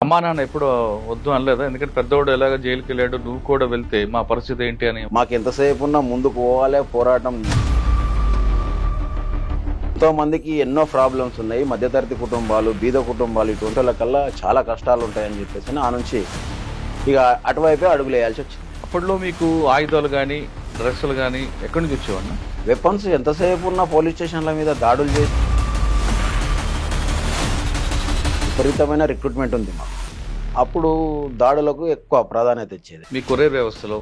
అమ్మా నాన్న ఎప్పుడు వద్దు అనలేదా? ఎందుకంటే పెద్దవాడు ఎలాగ జైలుకి వెళ్ళాడు, నువ్వు కూడా వెళ్తే మా పరిస్థితి ఏంటి అని. మాకు ఎంతసేపు ఉన్నా ముందుకు పోవాలి, పోరాటం. ఎంతో మందికి ఎన్నో ప్రాబ్లమ్స్ ఉన్నాయి, మధ్యతరగతి కుటుంబాలు, బీద కుటుంబాలు, ఇటువంటి వాళ్ళకల్లా చాలా కష్టాలు ఉంటాయని చెప్పేసి ఆ నుంచి ఇక అటువైపే అడుగులు వేయాల్సి వచ్చింది. అప్పట్లో మీకు ఆయుధాలు కానీ డ్రెస్సులు కానీ ఎక్కడి నుంచి వచ్చేవన్నా? వెపన్స్ ఎంతసేపు ఉన్న పోలీస్ స్టేషన్ల మీద దాడులు చేసి విపరీతమైన రిక్రూట్మెంట్ ఉంది మాకు. అప్పుడు దాడులకు ఎక్కువ ప్రాధాన్యత ఇచ్చేది. మీ కొరియర్ వ్యవస్థలో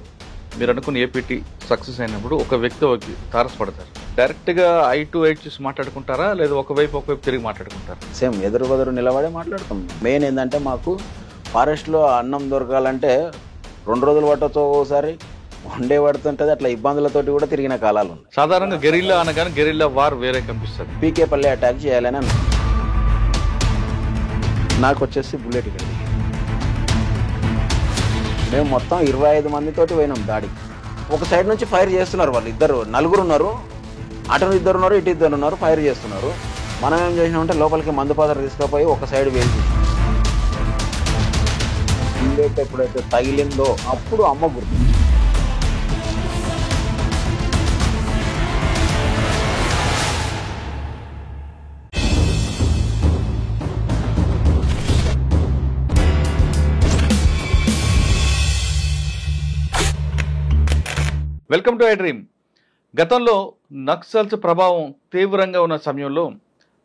మీరు అనుకున్న ఏపీటీ సక్సెస్ అయినప్పుడు ఒక వ్యక్తి తారసపడతారు. డైరెక్ట్గా ఐ టు ఐ చూసి మాట్లాడుకుంటారా, లేదా ఒకవైపు తిరిగి మాట్లాడుకుంటారా? సేమ్ ఎదురు బదురు నిలబడే మాట్లాడతాం. మెయిన్ ఏంటంటే మాకు ఫారెస్ట్లో అన్నం దొరకాలంటే 2 రోజులు పట్టొచ్చు, ఒకసారి 1 డే పడుతుంటుంది. అట్లా ఇబ్బందులతోటి కూడా తిరిగిన కాలాలు ఉన్నాయి. సాధారణంగా గెరిల్లా అనగానే గెరిల్లా వార్ వేరే కనిపిస్తుంది. పీకేపల్లి అటాక్ చేయాలని నాకు వచ్చేసి బుల్లెట్ ఇక్కడ. మేము మొత్తం 25 మందితోటి పోయినాం దాడికి. ఒక సైడ్ నుంచి ఫైర్ చేస్తున్నారు వాళ్ళు, నలుగురు ఉన్నారు, అటు 2 ఉన్నారు, ఇటు 2 ఉన్నారు, ఫైర్ చేస్తున్నారు. మనం ఏం చేసినామంటే లోపలికి మందు పాత్ర తీసుకుపోయి ఒక సైడ్ వేసి బుల్లెట్ ఎప్పుడైతే తగిలిందో అప్పుడు అమ్మ గుర్తు. Welcome to I dream. గతంలో నక్సల్స్ ప్రభావం తీవ్రంగా ఉన్న సమయంలో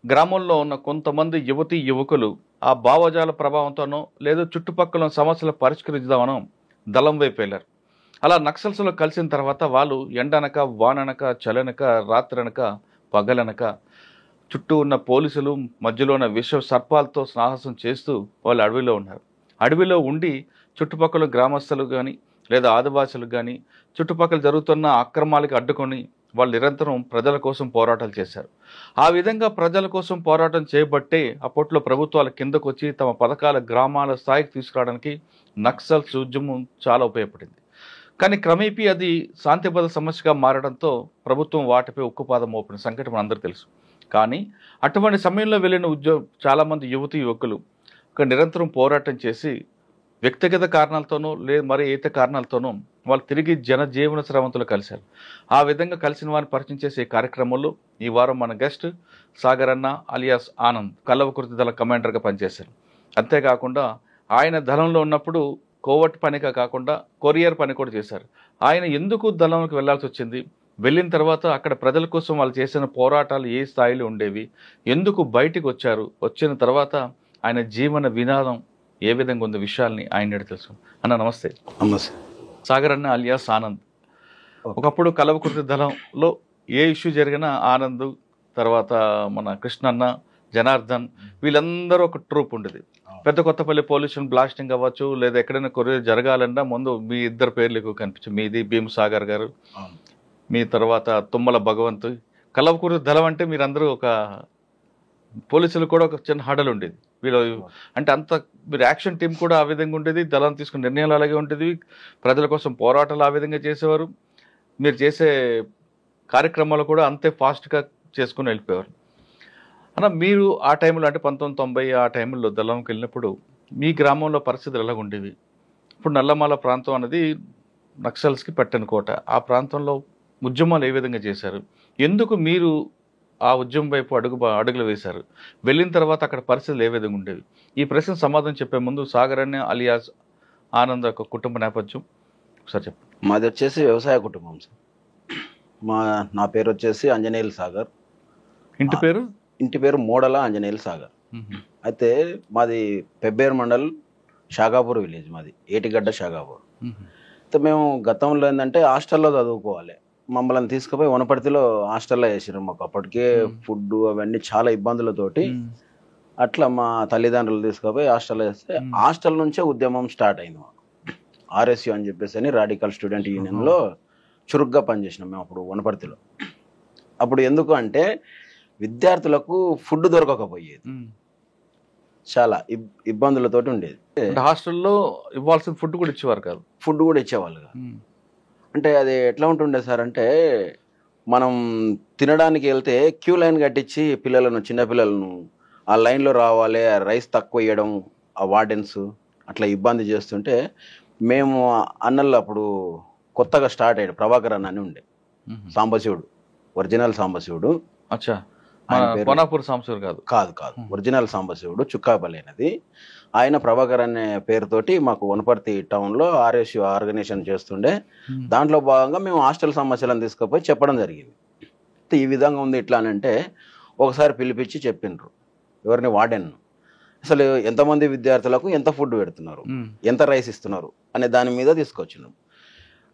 గ్రామంలో ఉన్న కొంతమంది యువతీ యువకులు ఆ భావజాల ప్రభావంతోనో లేదా చుట్టుపక్కల సమస్యలు పరిష్కరించుదామనో దళం వైపు వెళ్ళారు. అలా నక్సల్స్లో కలిసిన తర్వాత వాళ్ళు ఎండనక వాననక చలనక రాత్రనక పగలనక చుట్టూ ఉన్న పోలీసులు మధ్యలో ఉన్న విష సర్పాలతో సాహసం చేస్తూ వాళ్ళు అడవిలో ఉన్నారు. అడవిలో ఉండి చుట్టుపక్కల గ్రామస్తులు కానీ లేదా ఆదివాసులకు కానీ చుట్టుపక్కల జరుగుతున్న అక్రమాలకు అడ్డుకొని వాళ్ళు నిరంతరం ప్రజల కోసం పోరాటాలు చేశారు. ఆ విధంగా ప్రజల కోసం పోరాటం చేయబట్టే అప్పట్లో ప్రభుత్వాల కిందకు వచ్చి తమ పథకాల గ్రామాల స్థాయికి తీసుకురావడానికి నక్సల్స్ ఉద్యమం చాలా ఉపయోగపడింది. కానీ క్రమేపీ అది శాంతిబద్ధ సమస్యగా మారడంతో ప్రభుత్వం వాటిపై ఉక్కుపాదం మోపిన సంఘటన మనందరికీ తెలుసు. కానీ అటువంటి సమయంలో వెళ్ళిన చాలామంది యువతీ యువకులు నిరంతరం పోరాటం చేసి వ్యక్తిగత కారణాలతోనూ లేదా మరి ఇతర కారణాలతోనూ వాళ్ళు తిరిగి జనజీవన స్రవంతులు కలిశారు. ఆ విధంగా కలిసిన వారిని పరిచయం చేసే కార్యక్రమంలో ఈ వారం మన గెస్ట్ సాగర్ అన్న అలియాస్ ఆనంద్ కల్వకుర్తి దళ కమాండర్గా పనిచేశారు. అంతేకాకుండా ఆయన దళంలో ఉన్నప్పుడు కోవట్ పనిగా కాకుండా కొరియర్ పని కూడా చేశారు. ఆయన ఎందుకు దళంలోకి వెళ్లాల్సి వచ్చింది, వెళ్ళిన తర్వాత అక్కడ ప్రజల కోసం వాళ్ళు చేసిన పోరాటాలు ఏ స్థాయిలో ఉండేవి, ఎందుకు బయటికి వచ్చారు, వచ్చిన తర్వాత ఆయన జీవన విధానం ఏ విధంగా ఉంది విషయాల్ని ఆయన తెలుసు. అన్న నమస్తే. నమస్తే. సాగర్ అన్న అలియాస్ ఆనంద్. ఒకప్పుడు కల్వకుర్తి దళంలో ఏ ఇష్యూ జరిగినా ఆనంద్, తర్వాత మన కృష్ణన్న, జనార్దన్ వీళ్ళందరూ ఒక ట్రూప్ ఉండేది. పెద్ద కొత్తపల్లి పొల్యూషన్ బ్లాస్టింగ్ అవ్వచ్చు లేదా ఎక్కడైనా కొరియర్ జరగాలన్నా ముందు మీ 2 పేర్లు ఎక్కువ కనిపించు. మీది భీమ్ సాగర్ గారు, మీ తర్వాత తుమ్మల భగవంత్. కల్వకుర్తి దళం అంటే మీరందరూ ఒక పోలీసులు కూడా ఒక చిన్న హడలు ఉండేది. వీళ్ళు అంటే అంత మీరు యాక్షన్ టీం కూడా ఆ విధంగా ఉండేది, దళం తీసుకున్న నిర్ణయాలు అలాగే ఉండేది, ప్రజల కోసం పోరాటాలు ఆ విధంగా చేసేవారు, మీరు చేసే కార్యక్రమాలు కూడా అంతే ఫాస్ట్గా చేసుకుని వెళ్ళిపోయేవారు. అన్న మీరు ఆ టైంలో అంటే 1990 ఆ టైంలో దళంకి వెళ్ళినప్పుడు మీ గ్రామంలో పరిస్థితులు ఎలా ఉండేవి? ఇప్పుడు నల్లమాల ప్రాంతం అనేది నక్సల్స్కి పెట్టని కోట. ఆ ప్రాంతంలో ఉద్యమాలు ఏ విధంగా చేశారు, ఎందుకు మీరు ఆ ఉద్యమం వైపు అడుగులు వేశారు, వెళ్ళిన తర్వాత అక్కడ పరిస్థితులు ఏ విధంగా ఉండేవి? ఈ ప్రశ్న సమాధానం చెప్పే ముందు సాగర్ అన్న అలియాస్ ఆనంద్ యొక్క కుటుంబ నేపథ్యం ఒకసారి చెప్పండి. మాది వచ్చేసి వ్యవసాయ కుటుంబం సార్. నా పేరు వచ్చేసి ఆంజనేయులు సాగర్. ఇంటి పేరు మోడల ఆంజనేయులు సాగర్. అయితే మాది పెబ్బేరు మండల్ షాగాపూర్ విలేజ్, మాది ఏటిగడ్డ షాగాపూర్. అయితే మేము గతంలో ఏంటంటే హాస్టల్లో చదువుకోవాలి, మమ్మల్ని తీసుకుపోయి వనపర్తిలో హాస్టల్లో వేసారు. మాకు అప్పటికే ఫుడ్ అవన్నీ చాలా ఇబ్బందులతోటి అట్లా మా తల్లిదండ్రులు తీసుకుపోయి హాస్టల్లో వేస్తే హాస్టల్ నుంచే ఉద్యమం స్టార్ట్ అయింది. మాకు ఆర్ఎస్యు అని చెప్పేసి అని రాడికల్ స్టూడెంట్ యూనియన్లో చురుగ్గా పనిచేసినాం మేము అప్పుడు వనపర్తిలో. అప్పుడు ఎందుకు అంటే విద్యార్థులకు ఫుడ్ దొరకకపోయేది, చాలా ఇబ్బందులతోటి ఉండేది. హాస్టల్లో ఇవ్వాల్సిన ఫుడ్ కూడా ఇచ్చేవారు కాదు. ఫుడ్ కూడా ఇచ్చేవాళ్ళు కాదు. అంటే అది ఎట్లా ఉంటుండే సార్ అంటే మనం తినడానికి వెళ్తే క్యూ లైన్ కట్టించి చిన్నపిల్లలను ఆ లైన్లో రావాలి, రైస్ తక్కువ ఇవ్వడం, ఆ వార్డెన్స్ అట్లా ఇబ్బంది చేస్తుంటే మేము అన్నల్లో అప్పుడు కొత్తగా స్టార్ట్ అయ్యాడు ప్రభాకర్ అన్న అని ఉండే, సాంబశివుడు, ఒరిజినల్ సాంబశివుడు. అచ్చా, ఆయన పేరు కోనాపూర్ సాంబశివుడు కాదు? కాదు కాదు, ఒరిజినల్ సాంబశివుడు, చుక్కాపల్లి అనేది. ఆయన ప్రభాకర్ అనే పేరుతోటి మాకు వనపర్తి టౌన్లో ఆర్ఎస్యు ఆర్గనైజేషన్ చేస్తుండే. దాంట్లో భాగంగా మేము హాస్టల్ సమస్యలను తీసుకుపోయి చెప్పడం జరిగింది. ఈ విధంగా ఉంది ఇట్లా అని అంటే ఒకసారి పిలిపించి చెప్పిండ్రు, ఎవరిని, వార్డెన్ను. అసలు ఎంతమంది విద్యార్థులకు ఎంత ఫుడ్ పెడుతున్నారు, ఎంత రైస్ ఇస్తున్నారు అనే దాని మీద తీసుకొచ్చినాం.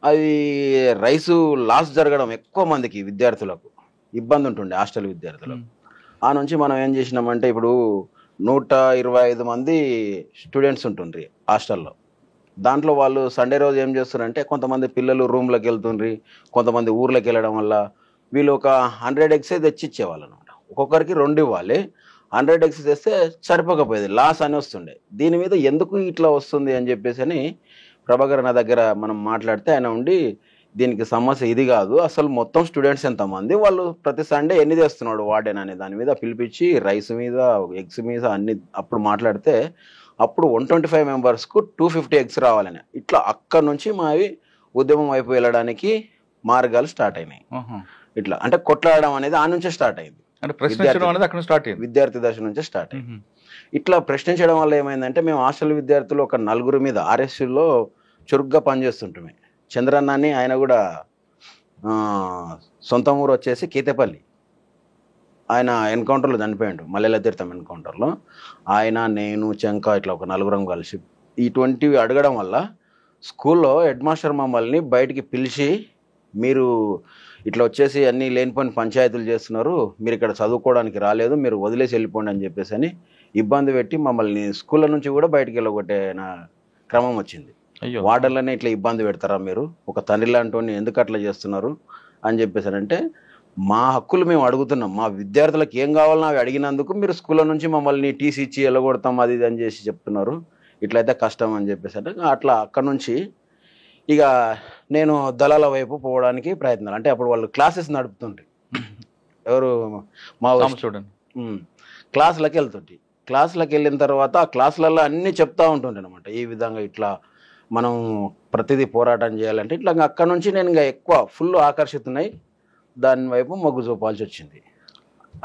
అది రైసు లాస్ జరగడం, ఎక్కువ మందికి విద్యార్థులకు ఇబ్బంది ఉంటుండే, హాస్టల్ విద్యార్థులకు. ఆ నుంచి మనం ఏం చేసినామంటే ఇప్పుడు 125 మంది స్టూడెంట్స్ ఉంటుండ్రి హాస్టల్లో. దాంట్లో వాళ్ళు సండే రోజు ఏం చేస్తున్నారంటే కొంతమంది పిల్లలు రూమ్లోకి వెళ్తుండ్రి, కొంతమంది ఊర్లోకి వెళ్ళడం వల్ల వీళ్ళు ఒక 100 eggs తెచ్చి ఇచ్చేవాళ్ళు అనమాట. ఒక్కొక్కరికి 2 ఇవ్వాలి. 100 eggs తెస్తే సరిపోకపోయేది, లాస్ అని వస్తుండే. దీని మీద ఎందుకు ఇట్లా వస్తుంది అని చెప్పేసి అని ప్రభాకర్ నా దగ్గర మనం మాట్లాడితే ఆయన ఉండి, దీనికి సమస్య ఇది కాదు, అసలు మొత్తం స్టూడెంట్స్ ఎంతమంది, వాళ్ళు ప్రతి సండే ఎన్ని తెస్తున్నాడు వార్డెన్ అనే దాని మీద పిలిపించి రైస్ మీద, ఎగ్స్ మీద అన్ని అప్పుడు మాట్లాడితే అప్పుడు 125 మెంబర్స్కు 250 eggs రావాలని, ఇట్లా అక్కడ నుంచి మావి ఉద్యమం వైపు వెళ్ళడానికి మార్గాలు స్టార్ట్ అయినాయి. ఇట్లా అంటే కొట్లాడడం అనేది ఆ నుంచే స్టార్ట్ అయింది, అంటే ప్రశ్నించడం అనేది అక్కడ స్టార్ట్ అయింది, విద్యార్థి దశ నుంచే స్టార్ట్ అయింది. ఇట్లా ప్రశ్నించడం వల్ల ఏమైందంటే మేము హాస్టల్ విద్యార్థులు ఒక 4 మీద ఆర్ఎస్యూలో చురుగ్గా పనిచేస్తుంటామే. చంద్రన్న అని, ఆయన కూడా సొంత ఊరు వచ్చేసి కీతేపల్లి, ఆయన ఎన్కౌంటర్లో చనిపోయాడు, మల్లెల తీర్థం ఎన్కౌంటర్లో. ఆయన, నేను, చెంక ఇట్లా ఒక 4 కలిసి ఇటువంటివి అడగడం వల్ల స్కూల్లో హెడ్ మాస్టర్ మమ్మల్ని బయటికి పిలిచి, మీరు ఇట్లా వచ్చేసి అన్ని లేనిపోయిన పంచాయతీలు చేస్తున్నారు, మీరు ఇక్కడ చదువుకోవడానికి రాలేదు, మీరు వదిలేసి వెళ్ళిపోండి అని చెప్పేసి అని ఇబ్బంది పెట్టి మమ్మల్ని స్కూళ్ళ నుంచి కూడా బయటికి వెళ్ళగొట్టే క్రమం వచ్చింది. వార్డర్లనే ఇట్లా ఇబ్బంది పెడతారా మీరు, ఒక తండ్రి లాంటి ఎందుకు అట్లా చేస్తున్నారు అని చెప్పేసి అంటే, మా హక్కులు మేము అడుగుతున్నాం, మా విద్యార్థులకు ఏం కావాలన్నా అవి అడిగినందుకు మీరు స్కూళ్ళ నుంచి మమ్మల్ని టీసీ ఇచ్చి వెళ్ళగొడతాం అది ఇది అని చేసి చెప్తున్నారు, ఇట్లయితే కష్టం అని చెప్పేసి అంటే అట్లా అక్కడ నుంచి ఇక నేను దళాల వైపు పోవడానికి ప్రయత్నాలు. అంటే అప్పుడు వాళ్ళు క్లాసెస్ నడుపుతుండ్రి, ఎవరు మా స్టూడెంట్ క్లాసులకు వెళ్తుంటే, క్లాసులకు వెళ్ళిన తర్వాత ఆ క్లాసులలో అన్నీ చెప్తా ఉంటుండే అనమాట, ఈ విధంగా ఇట్లా మనం ప్రతిదీ పోరాటం చేయాలంటే ఇట్లా. అక్కడ నుంచి నేను ఇంకా ఎక్కువ ఫుల్ ఆకర్షితున్నాయి, దాని వైపు మొగ్గు చూపాల్సి వచ్చింది.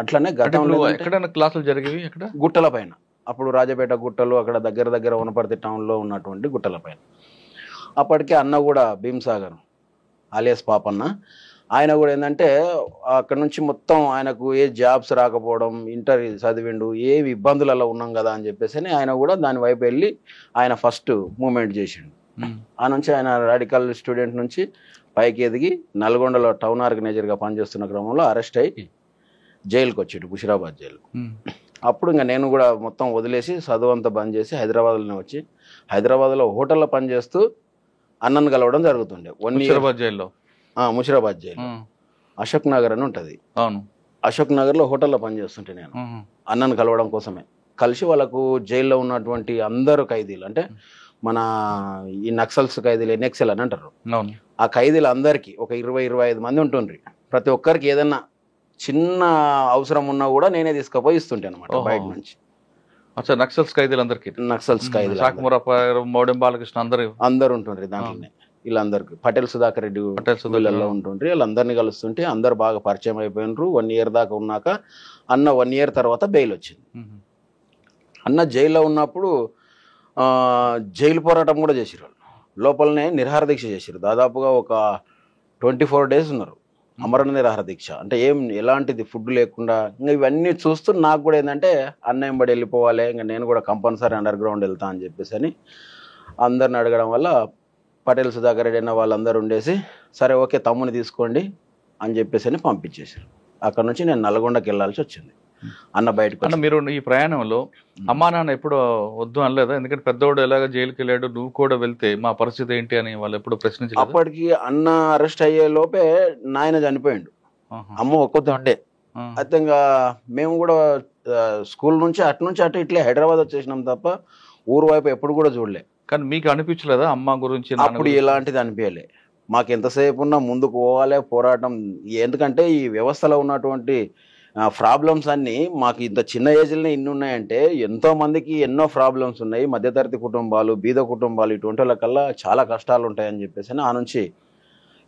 అట్లనే గతంలో ఎక్కడైనా క్లాసులు జరిగేవి అక్కడ గుట్టల పైన, అప్పుడు రాజపేట గుట్టలు, అక్కడ దగ్గర దగ్గర వనపర్తి టౌన్లో ఉన్నటువంటి గుట్టల పైన. అప్పటికే అన్న కూడా భీమ్సాగర్ ఆలియాస్ పాపన్న, ఆయన కూడా ఏంటంటే అక్కడ నుంచి మొత్తం ఆయనకు ఏ జాబ్స్ రాకపోవడం, ఇంటర్ చదివిండు, ఏ ఇబ్బందులలో ఉన్నాం కదా అని చెప్పేసి ఆయన కూడా దాని వైపు వెళ్ళి ఆయన ఫస్ట్ మూమెంట్ చేసిండు. ఆ నుంచి ఆయన రాడికల్ స్టూడెంట్ నుంచి పైకి ఎదిగి నల్గొండలో టౌన్ ఆర్గనైజర్గా పనిచేస్తున్న క్రమంలో అరెస్ట్ అయ్యి జైలుకి వచ్చాడు, బుషిరాబాద్ జైలు. అప్పుడు ఇంకా నేను కూడా మొత్తం వదిలేసి చదువు అంతా బంద్ చేసి హైదరాబాద్లోనే వచ్చి హైదరాబాద్లో హోటల్లో పనిచేస్తూ అన్నను కలవడం జరుగుతుండే. ముషిరాబాద్ జైలు అశోక్ నగర్ అని ఉంటుంది, అవును, అశోక్ నగర్లో హోటల్లో పనిచేస్తుంటే నేను అన్నను కలవడం కోసమే కలిసి వాళ్ళకు జైల్లో ఉన్నటువంటి అందరు ఖైదీలు, అంటే మన ఈ నక్సల్స్ ఖైదీలు, ఎన్ఎక్సెల్ అని అంటారు, ఆ ఖైదీలు అందరికీ ఒక 20-25 మంది ఉంటుండ్రి. ప్రతి ఒక్కరికి ఏదన్నా చిన్న అవసరం ఉన్నా కూడా నేనే తీసుకుపోయి ఇస్తుంటే అనమాట బయట నుంచి. నక్సల్స్ ఖైదీలు అందరికి, నక్సల్స్ ఖైదీలు బాలకృష్ణ అందరు ఉంటుండ్రి దాంట్లోనే. వీళ్ళందరికి పటేల్ సుధాకర్ రెడ్డి వీళ్ళల్లో ఉంటుండ్రి. వాళ్ళందరినీ కలుస్తుంటే అందరు బాగా పరిచయం అయిపోయినరు. 1 year దాకా ఉన్నాక అన్న 1 year తర్వాత బెయిల్ వచ్చింది. అన్న జైల్లో ఉన్నప్పుడు జైలు పోరాటం కూడా చేసిరు, వాళ్ళు లోపలనే నిరాహార దీక్ష చేసిరు. దాదాపుగా ఒక 24 days ఉన్నారు, అమరణ నిరాహార దీక్ష. అంటే ఎలాంటిది ఫుడ్ లేకుండా. ఇంకా ఇవన్నీ చూస్తూ నాకు కూడా ఏంటంటే అన్న ఎంబడి వెళ్ళిపోవాలి, ఇంకా నేను కూడా కంపల్సరీ అండర్ గ్రౌండ్ వెళ్తా అని చెప్పేసి అని అందరిని అడగడం వల్ల పటేల్ సుధాకర్ రెడ్డి అన్న వాళ్ళందరూ ఉండేసి సరే ఓకే తమ్ముని తీసుకోండి అని చెప్పేసి అని పంపించేశారు. అక్కడ నుంచి నేను నల్గొండకి వెళ్ళాల్సి వచ్చింది. అన్న బయటకు అన్న మీరు ఈ ప్రయాణంలో అమ్మా నాన్న ఎప్పుడు వద్దు అనలేదా? ఎందుకంటే పెద్దవాడు ఎలాగ జైలుకి వెళ్ళాడు, నువ్వు కూడా వెళ్తే మా పరిస్థితి ఏంటి అని వాళ్ళు ఎప్పుడు ప్రశ్నించలేదు? అప్పటికి అన్న అరెస్ట్ అయ్యే లోపే నాయన చనిపోయిండు, అమ్మ ఒక్కొద్దు ఉండే. అయితే ఇంకా మేము కూడా స్కూల్ నుంచి అటు ఇట్లే హైదరాబాద్ వచ్చేసినాం తప్ప ఊరు వైపు ఎప్పుడు కూడా చూడలే. కానీ మీకు అనిపించలేదా అమ్మ గురించి? అప్పుడు ఎలాంటిది అనిపించలే. మాకు ఎంతసేపు ఉన్నా ముందుకు పోవాలి పోరాటం. ఎందుకంటే ఈ వ్యవస్థలో ఉన్నటువంటి ప్రాబ్లమ్స్ అన్నీ మాకు ఇంత చిన్న ఏజ్లోనే ఇన్ని ఉన్నాయంటే ఎంతో మందికి ఎన్నో ప్రాబ్లమ్స్ ఉన్నాయి. మధ్యతరగతి కుటుంబాలు, బీద కుటుంబాలు ఇటువంటి వాళ్ళకల్లా చాలా కష్టాలు ఉంటాయని చెప్పేసి ఆ నుంచి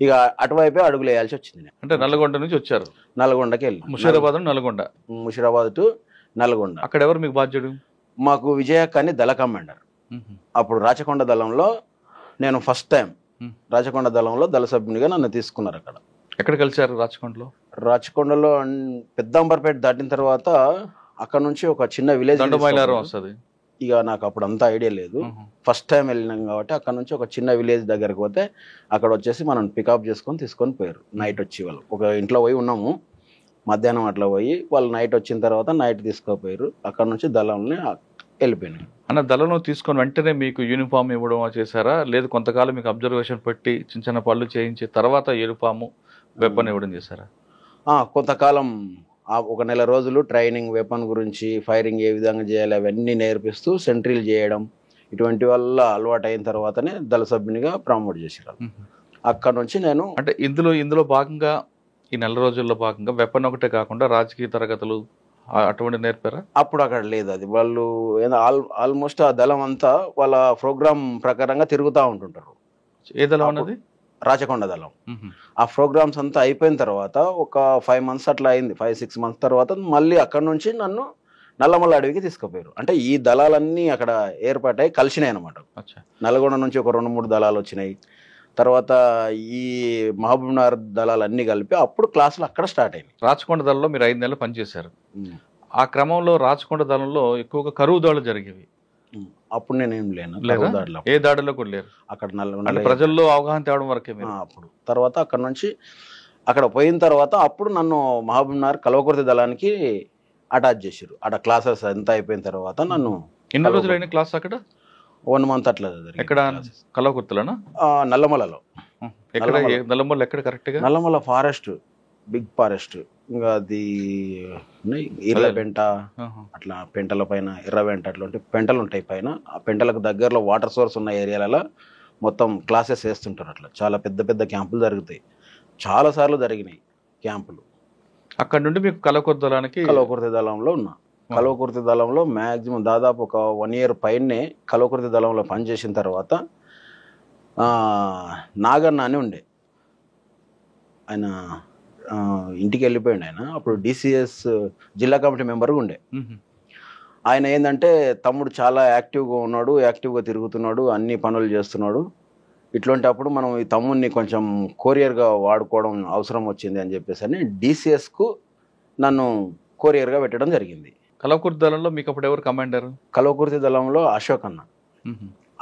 ఇక అటువైపే అడుగులు వేయాల్సి వచ్చింది. అంటే నల్గొండ నుంచి వచ్చారు, నల్గొండకి వెళ్ళి ముషీరాబాద్ నల్గొండ, ముషీరాబాద్ టు నల్గొండ. అక్కడ ఎవరు మీకు బాధ్యుడు? మాకు విజయక్క అని దళ కమాండర్. అప్పుడు రాచకొండ దళంలో నేను ఫస్ట్ టైం రాచకొండ దళంలో దళ సభ్యునిగా నన్ను తీసుకున్నారు. అక్కడ ఎక్కడ కలిసారు? రాచకొండలో. రాచకొండలో పెద్దంబర్పేట దాటిన తర్వాత అక్కడ నుంచి ఒక చిన్న విలేజ్ వస్తుంది. ఇక నాకు అప్పుడు అంతా ఐడియా లేదు, ఫస్ట్ టైం వెళ్ళినాం కాబట్టి అక్కడ నుంచి ఒక చిన్న విలేజ్ దగ్గరకు పోతే అక్కడ వచ్చేసి మనం పికప్ చేసుకొని తీసుకొని పోయారు. నైట్ వచ్చి వాళ్ళు ఒక ఇంట్లో పోయి ఉన్నాము, మధ్యాహ్నం అట్లా పోయి వాళ్ళు నైట్ వచ్చిన తర్వాత నైట్ తీసుకుపోయారు. అక్కడ నుంచి దళంని వెళ్ళిపోయినాయి. అన్న దళంలో తీసుకొని వెంటనే మీకు యూనిఫామ్ ఇవ్వడం చేశారా, లేదు కొంతకాలం మీకు అబ్జర్వేషన్ పెట్టి చిన్న చిన్న పనులు చేయించి తర్వాత యూనిఫాము వెపన్ ఇవ్వడం చేశారా? కొంతకాలం ఒక నెల రోజులు ట్రైనింగ్, వెపన్ గురించి, ఫైరింగ్ ఏ విధంగా చేయాలి అవన్నీ నేర్పిస్తూ సెంట్రీలు చేయడం ఇటువంటి వల్ల అలవాటు అయిన తర్వాతనే దళ సభ్యునిగా ప్రమోట్ చేశారు. అక్కడ నుంచి నేను అంటే ఇందులో భాగంగా ఈ నెల రోజుల్లో భాగంగా వెపన్ ఒకటే కాకుండా రాజకీయ తరగతులు అటువంటి నేర్పారా? అప్పుడు అక్కడ లేదు అది. వాళ్ళు ఆల్మోస్ట్ ఆ దళం అంతా వాళ్ళ ప్రోగ్రామ్ ప్రకారంగా తిరుగుతూ ఉంటుంటారు. ఏ దళం అన్నది? రాచకొండ దళం. ఆ ప్రోగ్రామ్స్ అంతా అయిపోయిన తర్వాత ఒక 5 months అట్లా అయింది. 5-6 months తర్వాత మళ్ళీ అక్కడ నుంచి నన్ను నల్లమల్ల అడవికి తీసుకుపోయారు. అంటే ఈ దళాలన్నీ అక్కడ ఏర్పాటై కలిసినాయి అనమాట. నల్గొండ నుంచి ఒక 2-3 దళాలు వచ్చినాయి. తర్వాత ఈ మహబూబ్నగర్ దళాలన్నీ కలిపి అప్పుడు క్లాసులు అక్కడ స్టార్ట్ అయినాయి. రాచకొండ దళంలో మీరు 5 నెలలు పనిచేశారు. ఆ క్రమంలో రాచకొండ దళంలో ఎక్కువగా కరువు దాడులు జరిగేవి. అప్పుడు నేనేం లేను, ఏ దాడిలో కూడా లేరు. అక్కడ ప్రజల్లో అవగాహన తేవడం వరకే. అప్పుడు తర్వాత అక్కడ నుంచి అక్కడ పోయిన తర్వాత అప్పుడు నన్ను మహబూబ్నగర్ కల్వకుర్తి దళానికి అటాచ్ చేశారు. అక్కడ క్లాసెస్ అంతా అయిపోయిన తర్వాత నన్ను. ఎన్ని రోజులు అయిన క్లాస్ అక్కడ? 1 month అట్లా. ఎక్కడ? కల్వకుర్తిలోనా? నల్లమలలో. నల్లమల్ల ఎక్కడ కరెక్ట్ గా? Nallamala forest, big forest. ఇంకా అది ఎర్ర పెంట, అట్లా పెంటల పైన ఎర్ర పెంట అట్లాంటి పెంటలు ఉంటాయి పైన. ఆ పెంటలకు దగ్గరలో వాటర్ సోర్స్ ఉన్న ఏరియాలలో మొత్తం క్లాసెస్ వేస్తుంటారు. అట్లా చాలా పెద్ద పెద్ద క్యాంపులు జరుగుతాయి. చాలా సార్లు జరిగినాయి క్యాంపులు. అక్కడ నుండి మీకు కల్వకుర్తి దళంలో ఉన్నా. కల్వకుర్తి దళంలో మ్యాక్సిమం దాదాపు ఒక 1 year పైనే కల్వకుర్తి దళంలో పనిచేసిన తర్వాత నాగన్న అని ఉండే ఆయన, ఇంటికి వెళ్ళిపోయింది ఆయన. అప్పుడు DCS జిల్లా కమిటీ మెంబర్గా ఉండే ఆయన. ఏంటంటే తమ్ముడు చాలా యాక్టివ్గా ఉన్నాడు, యాక్టివ్గా తిరుగుతున్నాడు, అన్ని పనులు చేస్తున్నాడు. ఇట్లాంటి అప్పుడు మనం ఈ తమ్ముడిని కొంచెం కొరియర్గా వాడుకోవడం అవసరం వచ్చింది అని చెప్పేసి అని DCSకు నన్ను కొరియర్గా పెట్టడం జరిగింది. కల్వకుర్తి దళంలో మీకు అప్పుడు ఎవరు కమాండర్? కల్వకుర్తి దళంలో అశోక్ అన్న.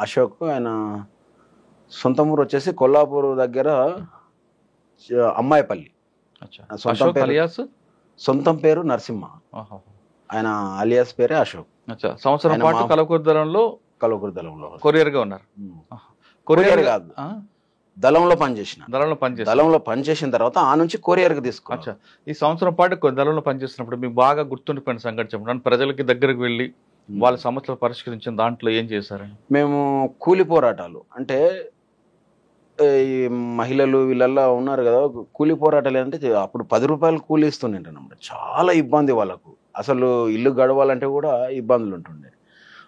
అశోక్ ఆయన సొంత ఊరు వచ్చేసి కొల్లాపూర్ దగ్గర అమ్మాయిపల్లి. సొంతం పేరు నరసింహ, ఆయన అలియాస్ పేరే అశోక్. సంవత్సరం పాటు కల్వకుర్తి దళంలో కొరియర్ గా ఉన్నారు. కొరియర్ కాదు, దళంలో పనిచేసిన తర్వాత ఆ నుంచి కొరియర్కి తీసుకున్నా. ఈ సంవత్సరం పాటు దళంలో పనిచేసినప్పుడు మీకు బాగా గుర్తుండిపోయిన సంఘటన చెప్పండి. ప్రజలకి దగ్గరకు వెళ్ళి వాళ్ళ సమస్యలు పరిష్కరించిన దాంట్లో ఏం చేశారని? మేము కూలి పోరాటాలు అంటే ఈ మహిళలు వీళ్ళల్లో ఉన్నారు కదా, కూలి పోరాటాలు అంటే అప్పుడు 10 రూపాయలు కూలి ఇస్తుండేనమాట. చాలా ఇబ్బంది వాళ్ళకు, అసలు ఇల్లు గడవాలంటే కూడా ఇబ్బందులు ఉంటుండే.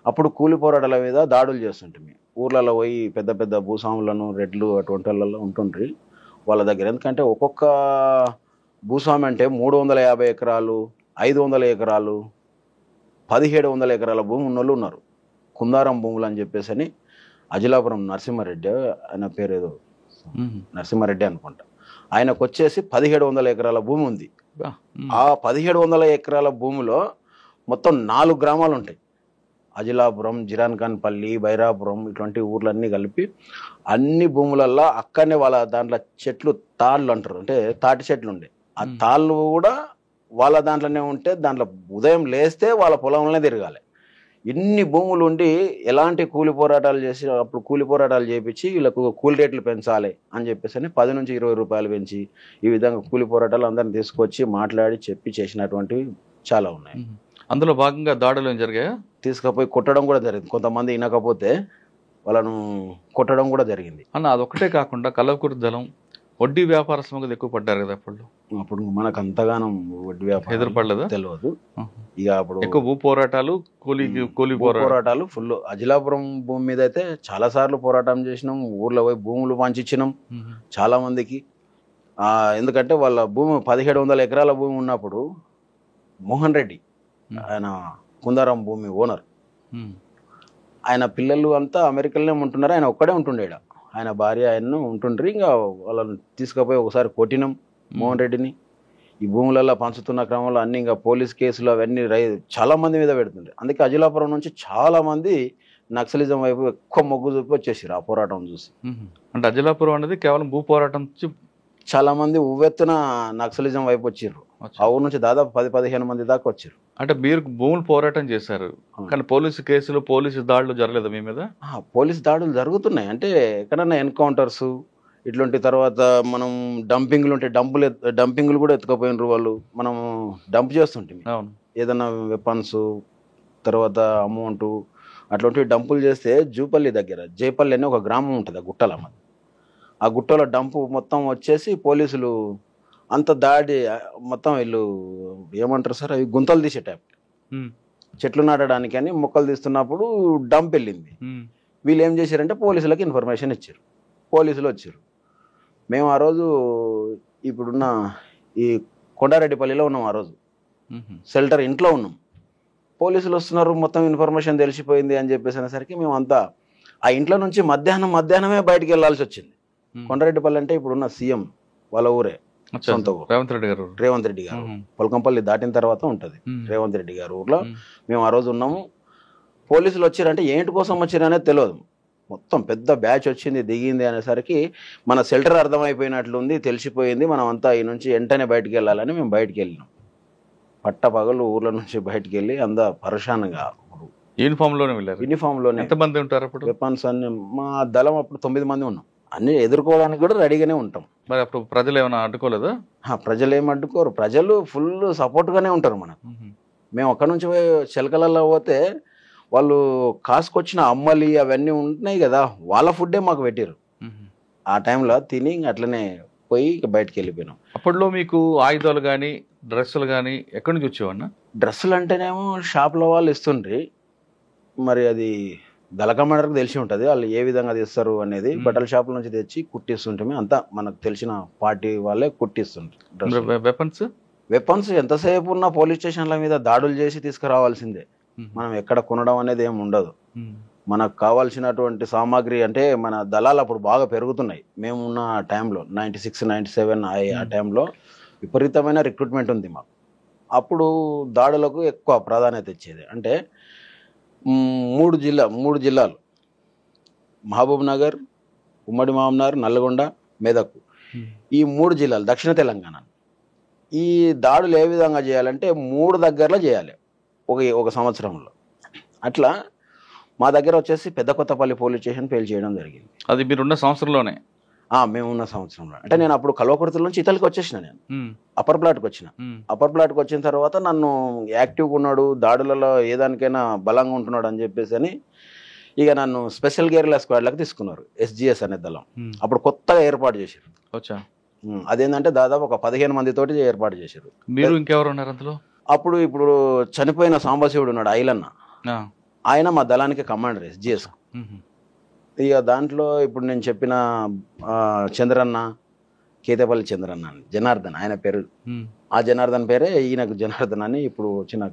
అప్పుడు కూలి పోరాటాల మీద దాడులు చేస్తుంటే ఊర్లలో పోయి పెద్ద పెద్ద భూస్వాములను, రెడ్లు అటువంటి వాళ్ళలో ఉంటుండ్రి వాళ్ళ దగ్గర. ఎందుకంటే ఒక్కొక్క భూస్వామి అంటే 350 ఎకరాలు, 500 ఎకరాలు, 1700 ఎకరాల భూమి ఉన్నోళ్ళు ఉన్నారు. కుందారం భూములు అని చెప్పేసి అని అజిలాపురం నరసింహారెడ్డి, ఆయన పేరు ఏదో నరసింహారెడ్డి అనుకుంటా, ఆయనకు వచ్చేసి 1700 ఎకరాల భూమి ఉంది. ఆ 1700 ఎకరాల భూమిలో మొత్తం 4 గ్రామాలు ఉంటాయి. అజిలాపురం, జిరాన్ఖాన్పల్లి, బైరాపురం ఇటువంటి ఊర్లన్నీ కలిపి అన్ని భూములల్లో అక్కడనే వాళ్ళ దాంట్లో చెట్లు, తాళ్ళు అంటారు, అంటే తాటి చెట్లు ఉండే. ఆ తాళ్ళు కూడా వాళ్ళ దాంట్లోనే ఉంటే దాంట్లో ఉదయం లేస్తే వాళ్ళ పొలంలోనే తిరగాలి. ఇన్ని భూములు ఉండి ఎలాంటి కూలి పోరాటాలు చేసి అప్పుడు కూలి పోరాటాలు చేయించి వీళ్ళకు కూలి రేట్లు పెంచాలి అని చెప్పేసి 10 నుంచి 20 రూపాయలు పెంచి ఈ విధంగా కూలి పోరాటాలు అందరిని తీసుకొచ్చి మాట్లాడి చెప్పి చేసినటువంటివి చాలా ఉన్నాయి. అందులో భాగంగా దాడులు ఏం జరిగాయా? తీసుకుపోయి కొట్టడం కూడా జరిగింది. కొంతమంది వినకపోతే వాళ్ళను కొట్టడం కూడా జరిగింది అన్న. అదొక్కటే కాకుండా కల్వకుర్తి దళం వడ్డీ వ్యాపారస్తులు ఎక్కువ పడ్డారు కదా అప్పుడు. అప్పుడు మనకు అంతగానం వడ్డీ వ్యాపారం ఎదురుపడలేదా? తెలియదు. ఇక అప్పుడు ఎక్కువ భూ పోరాటాలు, కూలీ పోరాటాలు ఫుల్. అజిలాపురం భూమి మీద అయితే చాలా సార్లు పోరాటం చేసినాం. ఊర్లో పోయి భూములు పంచిచ్చినాం చాలా మందికి. ఎందుకంటే వాళ్ళ భూమి 1700 ఎకరాల భూమి ఉన్నప్పుడు మోహన్ రెడ్డి, ఆయన కుందారం భూమి ఓనర్, ఆయన పిల్లలు అంతా అమెరికాలోనే ఉంటున్నారు. ఆయన ఒక్కడే ఉంటుండేడ. ఆయన భార్య ఆయన్ను ఉంటుండ్రి. ఇంకా వాళ్ళని తీసుకుపోయి ఒకసారి కొట్టినాం మోహన్ రెడ్డిని. ఈ భూములలో పంచుతున్న క్రమంలో అన్ని ఇంకా పోలీస్ కేసులు అవన్నీ చాలా మంది మీద పెడుతుండే. అందుకే అజిలాపురం నుంచి చాలా మంది నక్సలిజం వైపు ఎక్కువ మొగ్గు చూపి వచ్చేసారు ఆ పోరాటం చూసి. అంటే అజిలాపురం అనేది కేవలం భూ పోరాటం చాలా మంది ఉవ్వెత్తున నక్సలిజం వైపు వచ్చారు. ఆ ఊరు నుంచి దాదాపు 10-15 మంది దాకా వచ్చారు. అంటే మీరు భూములు పోరాటం చేశారు, కానీ పోలీసు కేసులు, పోలీసు దాడులు జరగలేదు మీ మీద? పోలీసు దాడులు జరుగుతున్నాయి. అంటే ఎక్కడన్నా ఎన్కౌంటర్స్ ఇట్లాంటి, తర్వాత మనం డంపింగ్లు ఉంటే డంపింగ్లు కూడా ఎత్తుకపోయినారు వాళ్ళు. మనం డంప్ చేస్తుంటే ఏదన్నా వెపన్స్, తర్వాత అమౌంట్ అట్లాంటివి డంపులు చేస్తే జూపల్లి దగ్గర జైపల్లి అనే ఒక గ్రామం ఉంటుంది ఆ గుట్టల. ఆ గుట్టలో డంపు మొత్తం వచ్చేసి పోలీసులు అంత దాడి మొత్తం వీళ్ళు ఏమంటారు సార్, అవి గుంతలు తీసే టైప్, చెట్లు నాటడానికి అని మొక్కలు తీస్తున్నప్పుడు డంప్ వెళ్ళింది. వీళ్ళు ఏం చేశారంటే పోలీసులకు ఇన్ఫర్మేషన్ ఇచ్చారు. పోలీసులు వచ్చారు. మేము ఆ రోజు ఇప్పుడున్న ఈ కొండారెడ్డిపల్లిలో ఉన్నాం. ఆ రోజు షెల్టర్ ఇంట్లో ఉన్నాం. పోలీసులు వస్తున్నారు, మొత్తం ఇన్ఫర్మేషన్ తెలిసిపోయింది అని చెప్పేసి అనేసరికి మేము అంతా ఆ ఇంట్లో నుంచి మధ్యాహ్నమే బయటికి వెళ్ళాల్సి వచ్చింది. కొండారెడ్డిపల్లి అంటే ఇప్పుడున్న సీఎం వాళ్ళ ఊరే, సొంత ఊరు. రేవంత్ రెడ్డి గారు పొలకంపల్లి దాటిన తర్వాత ఉంటది రేవంత్ రెడ్డి గారు ఊర్లో. మేము ఆ రోజు ఉన్నాము. పోలీసులు వచ్చారంటే ఏంటి కోసం వచ్చారు అనేది తెలియదు. మొత్తం పెద్ద బ్యాచ్ వచ్చింది, దిగింది అనేసరికి మన షెల్టర్ అర్థమైపోయినట్లుంది, తెలిసిపోయింది. మనం అంతా ఈ నుంచి వెంటనే బయటికి వెళ్ళాలని మేము బయటికి వెళ్ళినాం. పట్టపగలు ఊర్ల నుంచి బయటికి వెళ్ళి అంత పరేషాన్గా యూనిఫామ్ లోనే వెళ్ళారు. యూనిఫామ్ లోనే. ఎంతమంది ఉంటారు అప్పుడు? వెపన్స్ అన్ని మా దళం అప్పుడు 9 మంది ఉన్నాం. అన్ని ఎదుర్కోవడానికి కూడా రెడీగానే ఉంటాం. మరి అప్పుడు ప్రజలు ఏమైనా అడ్డుకోలేదా? ప్రజలు ఏమి అడ్డుకోరు. ప్రజలు ఫుల్ సపోర్ట్గానే ఉంటారు మనకు. మేము అక్కడ నుంచి చిలకలలో పోతే వాళ్ళు కాసుకొచ్చిన అమ్మలి అవన్నీ ఉంటున్నాయి కదా, వాళ్ళ ఫుడ్డే మాకు పెట్టారు. ఆ టైంలో తిని అట్లనే పోయి బయటకు వెళ్ళిపోయినాం. అప్పట్లో మీకు ఆయుధాలు కానీ డ్రెస్సులు కానీ ఎక్కడి నుంచి వచ్చేవన్నా? డ్రెస్సులు అంటేనేమో షాప్లో వాళ్ళు ఇస్తుండ్రి. మరి అది దళ కమాండర్కి తెలిసి ఉంటుంది వాళ్ళు ఏ విధంగా తీస్తారు అనేది. బట్టల షాపుల నుంచి తెచ్చి కుట్టిస్తుంటే అంతా మనకు తెలిసిన పార్టీ వాళ్ళే కుట్టిస్తుంటారు. వెపన్స్ ఎంతసేపు ఉన్న పోలీస్ స్టేషన్ల మీద దాడులు చేసి తీసుకురావాల్సిందే. మనం ఎక్కడ కొనడం అనేది ఏమి ఉండదు. మనకు కావాల్సినటువంటి సామాగ్రి అంటే మన దళాలు అప్పుడు బాగా పెరుగుతున్నాయి. మేమున్న టైంలో 96, 97 ఆ టైంలో విపరీతమైన రిక్రూట్మెంట్ ఉంది మాకు. అప్పుడు దాడులకు ఎక్కువ ప్రాధాన్యత ఇచ్చేది. అంటే 3 జిల్లాలు మహబూబ్ నగర్, ఉమ్మడి మహబూబ్నగర్, నల్గొండ, మెదక్, ఈ 3 జిల్లాలు దక్షిణ తెలంగాణ. ఈ దాడులు ఏ విధంగా చేయాలంటే 3 దగ్గరలో చేయాలి ఒక సంవత్సరంలో. అట్లా మా దగ్గర వచ్చేసి పెద్ద కొత్తపల్లి పోలీస్ స్టేషన్ పేల్ చేయడం జరిగింది. అది మీరున్న సంవత్సరంలోనే? మేమున్న సంవత్సరంలో. అంటే నేను అప్పుడు కల్వకుర్తి నుంచి ఇతలికి వచ్చేసిన. నేను అప్పర్ ప్లాట్కి వచ్చిన. అప్పర్ ప్లాట్కి వచ్చిన తర్వాత నన్ను యాక్టివ్గా ఉన్నాడు, దాడులలో ఏదానికైనా బలంగా ఉంటున్నాడు అని చెప్పేసి అని ఇక నన్ను స్పెషల్ గేర్ల స్క్వాడ్లకు తీసుకున్నారు. SGS అనే దళం అప్పుడు కొత్తగా ఏర్పాటు చేశారు. అదేంటంటే దాదాపు ఒక 15 మందితోటి ఏర్పాటు చేశారు. మీరు ఇంకెవరు ఉన్నారు అందులో? ఇప్పుడు చనిపోయిన సాంబశివుడు ఉన్నాడు, ఐలన్న, ఆయన మా దళానికి కమాండర్ SGS. ఇక దాంట్లో ఇప్పుడు నేను చెప్పిన చంద్రన్న, కేతపల్లి చంద్రన్న అని, జనార్దన్ ఆయన పేరు. ఆ జనార్దన్ పేరే ఈయనకు జనార్దన్ అని ఇప్పుడు వచ్చిన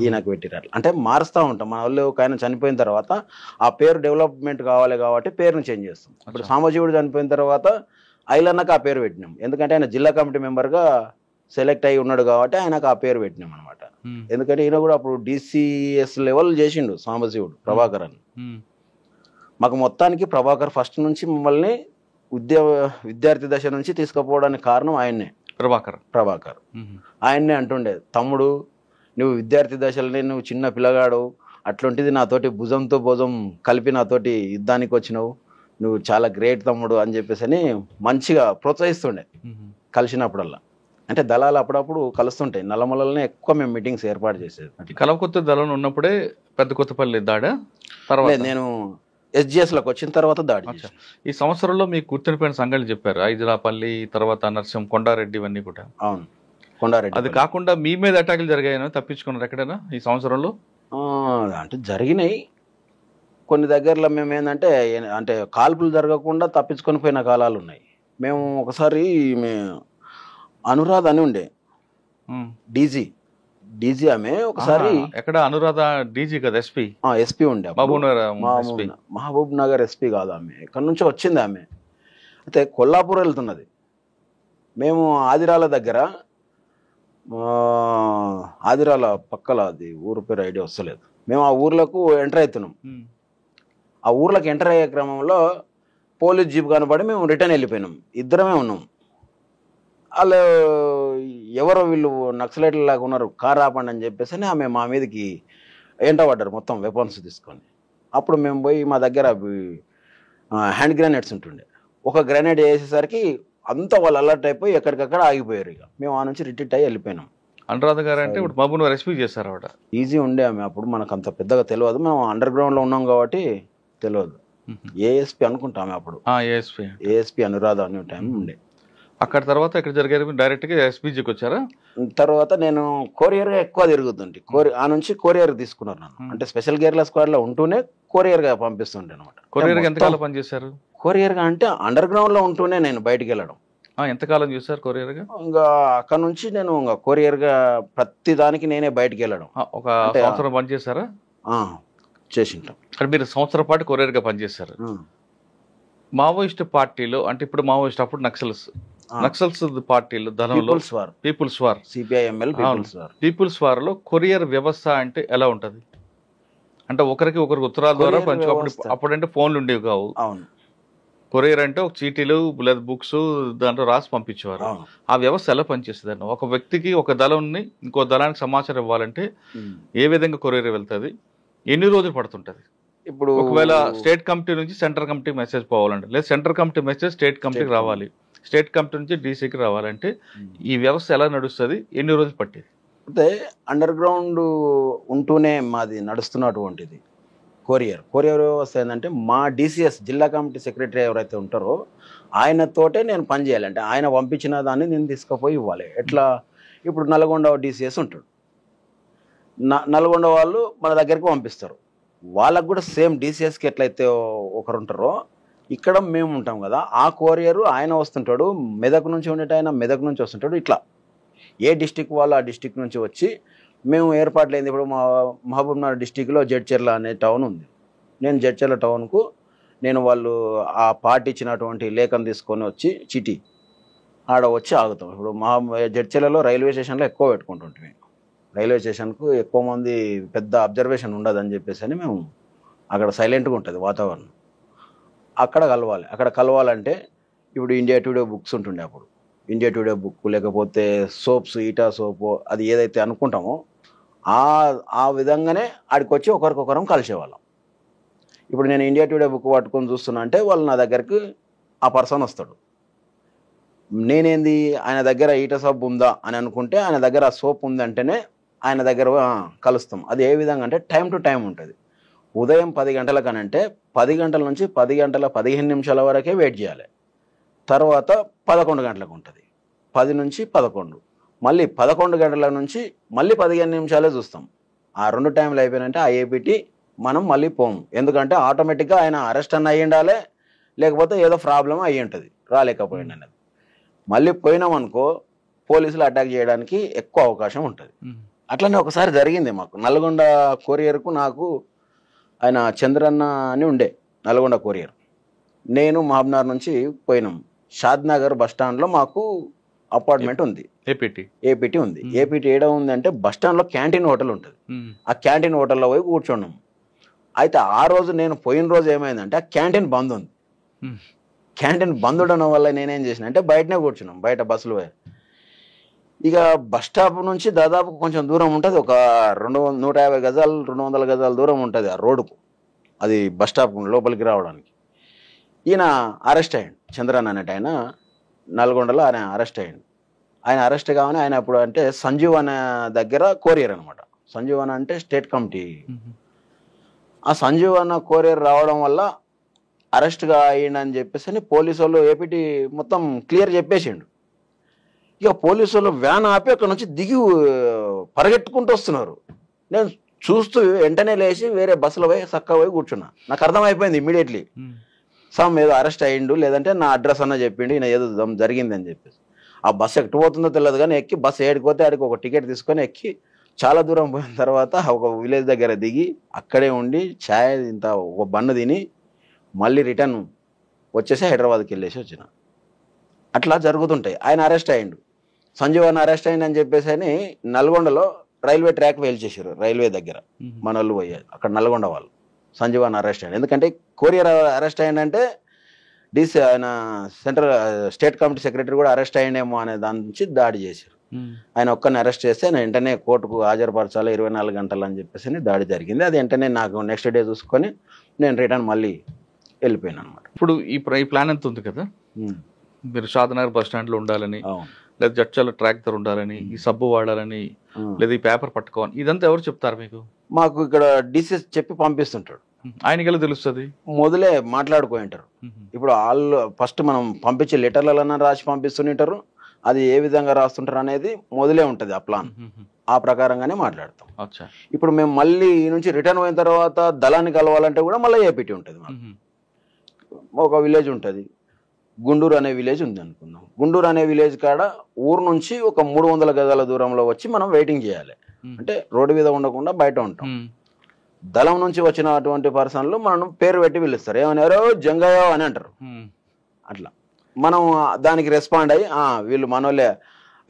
ఈయనకు పెట్టిరారు. అంటే మారుస్తూ ఉంటాం. మన వాళ్ళు ఒక ఆయన చనిపోయిన తర్వాత ఆ పేరు డెవలప్మెంట్ కావాలి కాబట్టి పేరును చేంజ్ చేస్తాం. ఇప్పుడు సాంబశివుడు చనిపోయిన తర్వాత ఐలన్నకు ఆ పేరు పెట్టినాం. ఎందుకంటే ఆయన జిల్లా కమిటీ మెంబర్గా సెలెక్ట్ అయ్యి ఉన్నాడు కాబట్టి ఆయనకు ఆ పేరు పెట్టినాం అనమాట. ఎందుకంటే ఈయన కూడా అప్పుడు DCS లెవెల్ చేసిండు సాంబశివుడు, ప్రభాకర్ అని. మాకు మొత్తానికి ప్రభాకర్ ఫస్ట్ నుంచి మమ్మల్ని విద్యార్థి దశ నుంచి తీసుకుపోవడానికి కారణం ఆయన్నే. ప్రభాకర్ ఆయన్నే అంటుండే, తమ్ముడు నువ్వు విద్యార్థి దశలోనే నువ్వు చిన్న పిల్లగాడు, అట్లాంటిది నాతోటి భుజంతో భుజం కలిపి నాతోటి యుద్ధానికి వచ్చినావు, నువ్వు చాలా గ్రేట్ తమ్ముడు అని చెప్పేసి అని మంచిగా ప్రోత్సహిస్తుండే కలిసినప్పుడల్లా. అంటే దళాలు అప్పుడప్పుడు కలుస్తుంటాయి. నల్లమలలోనే ఎక్కువ మేము మీటింగ్స్ ఏర్పాటు చేసేది. కలవకొత్త దళం ఉన్నప్పుడే పెద్ద కొత్తపల్లి దాడా? తర్వాత నేను SGS-లోకి వచ్చిన తర్వాత దాడి అచ్చా. ఈ సంవత్సరంలో మీకు గుర్తుండిపోయిన సంఘటనలు చెప్పారు, ఐజలాపల్లి, తర్వాత నర్సం, కొండారెడ్డి, ఇవన్నీ కూడా. అవును, కొండారెడ్డి. అది కాకుండా మీ మీద అటాకులు జరిగాయని తప్పించుకున్నారు ఎక్కడైనా ఈ సంవత్సరంలో? అంటే జరిగినాయి కొన్ని దగ్గరలో. మేము ఏంటంటే అంటే కాల్పులు జరగకుండా తప్పించుకొని పోయిన కాలాలు ఉన్నాయి. మేము ఒకసారి అనురాధ అని ఉండే డీజీ ఆమె ఒకసారి ఎక్కడ అనురాధ డీజీ కదా, ఎస్పీ ఉండే, మహబూబ్ నగర్ ఎస్పీ కాదు ఆమె, ఇక్కడ నుంచి వచ్చింది ఆమె. అయితే కొల్లాపూర్ వెళ్తున్నది. మేము ఆదిరాల దగ్గర, ఆదిరాల పక్కల, అది ఊరు పేరు ఐడియా వస్తలేదు, మేము ఆ ఊర్లకు ఎంటర్ అవుతున్నాం. ఆ ఊర్లోకి ఎంటర్ అయ్యే క్రమంలో పోలీస్ జీప్ కనబడి మేము రిటర్న్ వెళ్ళిపోయినాం. ఇద్దరమే ఉన్నాం. వాళ్ళు ఎవరో వీళ్ళు నక్సలైట్లు లాగా ఉన్నారు, కార్ ఆపండి అని చెప్పేసి ఆమె మా మీదకి ఎంటబడ్డారు మొత్తం వెపన్స్ తీసుకొని. అప్పుడు మేము పోయి మా దగ్గర హ్యాండ్ గ్రెనేడ్స్ ఉంటుండే, ఒక గ్రెనేడ్ వేసేసరికి అంతా వాళ్ళు అలర్ట్ అయిపోయి ఎక్కడికక్కడ ఆగిపోయారు. ఇక మేము ఆ నుంచి రిట్రీట్ అయ్యి వెళ్ళిపోయినాం. అనురాధ గారు అంటే ఇప్పుడు మహబూబ్ నగర్ ఎస్పీ చేశారు ఆవిడ. ఈజీ ఉండే ఆమె, అప్పుడు మనకు అంత పెద్దగా తెలియదు, మేము అండర్ గ్రౌండ్లో ఉన్నాం కాబట్టి తెలియదు. ఏఎస్పీ అనుకుంటామే అప్పుడు, ఏఎస్పీ అనురాధ అనే టైం ఉండే. అక్కడ తర్వాత ఎక్కడ జరిగారు? డైరెక్ట్గా ఎస్పీజీకి వచ్చారా? తర్వాత నేను కొరియర్గా ఎక్కువ తిరుగుతుంటే ఆ నుంచి కొరియర్ తీసుకున్నారు నన్ను. అంటే స్పెషల్ గేర్ల స్క్వాడ్లో ఉంటూనే కొరియర్గా పంపిస్తుండే అనమాట. కొరియర్గా ఎంతకాలం పనిచేశారు? కొరియర్గా అంటే అండర్ గ్రౌండ్లో ఉంటూనే నేను బయటికి వెళ్ళడం. ఎంతకాలం చూసారు కొరియర్గా? ఇంకా అక్కడ నుంచి నేను ఇంకా కొరియర్గా ప్రతి దానికి నేనే బయటికి వెళ్ళడం. ఒక సంవత్సరం పనిచేశారా? చేసింటాం. అక్కడ మీరు సంవత్సరం పాటు కొరియర్గా పనిచేశారు. మావోయిస్ట్ పార్టీలో అంటే ఇప్పుడు మావోయిస్ట్, అప్పుడు నక్సల్స్ పార్టీలో ధనంలో People's War, CPIML People's War లో కొరియర్ వ్యవస్థ అంటే ఎలా ఉంటది? అంటే ఒకరికి ఉత్తరాల ద్వారా అప్పుడంటే ఫోన్లు ఉండేవి కావు. కొరియర్ అంటే ఒక చీటీలు లేదా బుక్స్ దాంట్లో రాసి పంపించేవారు. ఆ వ్యవస్థ ఎలా పనిచేస్తుంది? ఒక వ్యక్తికి ఒక దళాన్ని ఇంకో దళానికి సమాచారం ఇవ్వాలంటే ఏ విధంగా కొరియర్ వెళ్తుంది? ఎన్ని రోజులు పడుతుంటది? ఇప్పుడు ఒకవేళ స్టేట్ కమిటీ నుంచి సెంట్రల్ కమిటీ మెసేజ్ పోవాలంటే, లేదా సెంట్రల్ కమిటీ మెసేజ్ స్టేట్ కమిటీకి రావాలి, స్టేట్ కమిటీ నుంచి డీసీకి రావాలంటే ఈ వ్యవస్థ ఎలా నడుస్తుంది? ఎన్ని రోజులు పట్టేది? అంటే అండర్ గ్రౌండ్ ఉంటూనే మాది నడుస్తున్నటువంటిది కొరియర్ వ్యవస్థ. ఏంటంటే మా DCS జిల్లా కమిటీ సెక్రటరీ ఎవరైతే ఉంటారో ఆయనతోటే నేను పని చేయాలి. అంటే ఆయన పంపించిన దాన్ని నేను తీసుకుపోయి ఇవ్వాలి. ఎట్లా, ఇప్పుడు నల్గొండ DCS ఉంటాడు, నల్గొండ వాళ్ళు మన దగ్గరికి పంపిస్తారు. వాళ్ళకు కూడా సేమ్ DCSకి ఎట్లయితే ఒకరు ఉంటారో ఇక్కడ మేము ఉంటాం కదా, ఆ కొరియరు ఆయన వస్తుంటాడు. మెదక్ నుంచి ఉండేట ఆయన మెదక్ నుంచి వస్తుంటాడు. ఇట్లా ఏ డిస్టిక్ వాళ్ళు ఆ డిస్టిక్ నుంచి వచ్చి మేము ఏర్పాట్లు అయింది. ఇప్పుడు మా మహబూబ్ నగర్ డిస్టిక్లో జడ్చర్ల అనే టౌన్ ఉంది. నేను జడ్చర్ల టౌన్కు వాళ్ళు ఆ పార్టీ ఇచ్చినటువంటి లేఖను తీసుకొని వచ్చి చిటి ఆడ వచ్చి ఆగుతాం. ఇప్పుడు జడ్చర్లలో రైల్వే స్టేషన్లో ఎక్కువ పెట్టుకుంటుంటే, రైల్వే స్టేషన్కు ఎక్కువ మంది పెద్ద అబ్జర్వేషన్ ఉండదని చెప్పేసి అని మేము అక్కడ సైలెంట్గా ఉంటుంది వాతావరణం. అక్కడ కలవాలంటే ఇప్పుడు ఇండియా టుడే బుక్స్ ఉంటుండే, అప్పుడు ఇండియా టుడే బుక్ లేకపోతే సోప్స్, ఈటా సోపు, అది ఏదైతే అనుకుంటామో ఆ విధంగానే ఆడికి వచ్చి ఒకరికొకరం కలిసేవాళ్ళం. ఇప్పుడు నేను ఇండియా టుడే బుక్ పట్టుకొని చూస్తున్నా అంటే వాళ్ళు నా దగ్గరికి ఆ పర్సన్ వస్తాడు. నేనేంది ఆయన దగ్గర ఈటా సోప్ ఉందా అని అనుకుంటే ఆయన దగ్గర ఆ సోప్ ఉందంటేనే ఆయన దగ్గర కలుస్తాం. అది ఏ విధంగా అంటే టైం టు టైం ఉంటుంది. ఉదయం 10 గంటలకనంటే 10 గంటల నుంచి 10 గంటల 15 నిమిషాల వరకే వెయిట్ చేయాలి. తర్వాత 11 గంటలకు ఉంటుంది, 10 నుంచి 11, మళ్ళీ 11 గంటల నుంచి మళ్ళీ 15 నిమిషాలే చూస్తాం. ఆ 2 టైంలు అయిపోయినంటే ఆ APT మనం మళ్ళీ పోము. ఎందుకంటే ఆటోమేటిక్గా ఆయన అరెస్ట్ అన్న అయ్యి ఉండాలి, లేకపోతే ఏదో ప్రాబ్లం అయ్యి ఉంటుంది, రాలేకపోయింది అనేది. మళ్ళీ పోయినామనుకో పోలీసులు అటాక్ చేయడానికి ఎక్కువ అవకాశం ఉంటుంది. అట్లనే ఒకసారి జరిగింది మాకు నల్గొండ కొరియర్కు. నాకు ఆయన చంద్రన్న అని ఉండే నల్గొండ కొరియర్. నేను మహబూబ్నగర్ నుంచి పోయినాం. షాద్నగర్ బస్టాండ్లో మాకు అపార్ట్మెంట్ ఉంది, ఏపీటీ ఉంది. ఏపీటీ ఏడ ఉంది అంటే బస్టాండ్లో క్యాంటీన్ హోటల్ ఉంటుంది. ఆ క్యాంటీన్ హోటల్లో పోయి కూర్చున్నాం. అయితే ఆ రోజు నేను పోయిన రోజు ఏమైందంటే ఆ క్యాంటీన్ బంద్ ఉంది. క్యాంటీన్ బంద్ ఉండడం వల్ల నేనేం చేసిన అంటే బయటనే కూర్చున్నాం, బయట బస్సులు. ఇక బస్ స్టాప్ నుంచి దాదాపు కొంచెం దూరం ఉంటుంది, ఒక 150 గజాలు 200 గజాల దూరం ఉంటుంది ఆ రోడ్డుకు, అది బస్ స్టాప్ లోపలికి రావడానికి. ఈయన అరెస్ట్ అయ్యాడు, చంద్రన్ అనేట ఆయన నల్గొండలో ఆయన అరెస్ట్ అయ్యాడు. ఆయన అరెస్ట్ కావని ఆయన అప్పుడు అంటే సంజీవ్ అనే దగ్గర కొరియర్ అనమాట. సంజీవ్ అన్న అంటే స్టేట్ కమిటీ. ఆ సంజీవ్ అన్న కొరియర్ రావడం వల్ల అరెస్ట్గా అయ్యిండని చెప్పేసి అని పోలీసు వాళ్ళు ఏపీటీ మొత్తం క్లియర్ చెప్పేసిండు. ఇక పోలీసు వాళ్ళు వ్యాన్ ఆపి అక్కడ నుంచి దిగి పరిగెట్టుకుంటూ వస్తున్నారు. నేను చూస్తూ వెంటనే లేచి వేరే బస్సులో పోయి చక్కగా పోయి కూర్చున్నా. నాకు అర్థమైపోయింది ఇమ్మీడియట్లీ సమ్ ఏదో అరెస్ట్ అయ్యిండు, లేదంటే నా అడ్రస్ అన్న చెప్పిండు, ఈయన ఏదో జరిగింది అని చెప్పేసి. ఆ బస్సు ఎక్కడ పోతుందో తెలియదు కానీ ఎక్కి బస్సు ఏడిపోతే ఆడికి ఒక టికెట్ తీసుకొని ఎక్కి చాలా దూరం పోయిన తర్వాత ఒక విలేజ్ దగ్గర దిగి అక్కడే ఉండి ఛాయ్ ఇంత ఒక బన్ను తిని మళ్ళీ రిటర్న్ వచ్చేసి హైదరాబాద్కి వెళ్ళేసి వచ్చిన. అట్లా జరుగుతుంటాయి. ఆయన అరెస్ట్ అయ్యిండు, సంజీవ్ అని అరెస్ట్ అయ్యింది అని చెప్పేసి అని నల్గొండలో రైల్వే ట్రాక్ వేల్చేసారు. రైల్వే దగ్గర మన వాళ్ళు పోయారు, అక్కడ నల్గొండ వాళ్ళు సంజీవ్ అని అరెస్ట్ అయ్యింది. ఎందుకంటే కొరియర్ అరెస్ట్ అయ్యిందంటే డీసీ ఆయన సెంట్రల్ స్టేట్ కమిటీ సెక్రటరీ కూడా అరెస్ట్ అయ్యిండేమో అనే దాని నుంచి దాడి చేశారు. ఆయన ఒక్కరిని అరెస్ట్ చేస్తే ఆయన వెంటనే కోర్టుకు హాజరుపరచాలి 24 గంటలు అని చెప్పేసి దాడి జరిగింది. అది వెంటనే నాకు నెక్స్ట్ డే చూసుకొని నేను రిటర్న్ మళ్ళీ వెళ్ళిపోయాను అనమాట. ఇప్పుడు ఈ ప్లాన్ ఎంత ఉంది కదా, మీరు షాద్నగర్ బస్ స్టాండ్లో ఉండాలని, లేదా జడ్చర్ల ట్రాక్ దగ్గర ఉండాలని, ఈ సబ్బు వాడాలని, లేదా ఈ పేపర్ పట్టుకోవాలి, ఇదంతా ఎవరు చెప్తారు మీకు? మాకు ఇక్కడ డీసీ చెప్పి పంపిస్తుంటాడు. ఆయనకి ఎలా తెలుస్తుంది? మొదలే మాట్లాడుకుంటారు. ఇప్పుడు వాళ్ళు ఫస్ట్ మనం పంపించే లెటర్లలో రాసి పంపిస్తుంటారు. అది ఏ విధంగా రాస్తుంటారు అనేది మొదలే ఉంటుంది ఆ ప్లాన్. ఆ ప్రకారంగానే మాట్లాడతాం. ఇప్పుడు మేము మళ్ళీ ఈ నుంచి రిటర్న్ అయిన తర్వాత దళాన్ని కలవాలంటే కూడా మళ్ళీ ఏపీటీ ఉంటుంది. ఒక విలేజ్ ఉంటుంది, గుండూరు అనే విలేజ్ ఉంది అనుకుందాం. గుండూరు అనే విలేజ్ కాడ ఊరు నుంచి ఒక 300 గజాల దూరంలో వచ్చి మనం వెయిటింగ్ చేయాలి. అంటే రోడ్డు మీద ఉండకుండా బయట ఉంటాం. దళం నుంచి వచ్చినటువంటి పర్సన్లు మనం పేరు పెట్టి పిలుస్తారు. ఏమన్నారు, జంగయ్య అని అంటారు. అట్లా మనం దానికి రెస్పాండ్ అయ్యి వీళ్ళు మనోళ్ళే,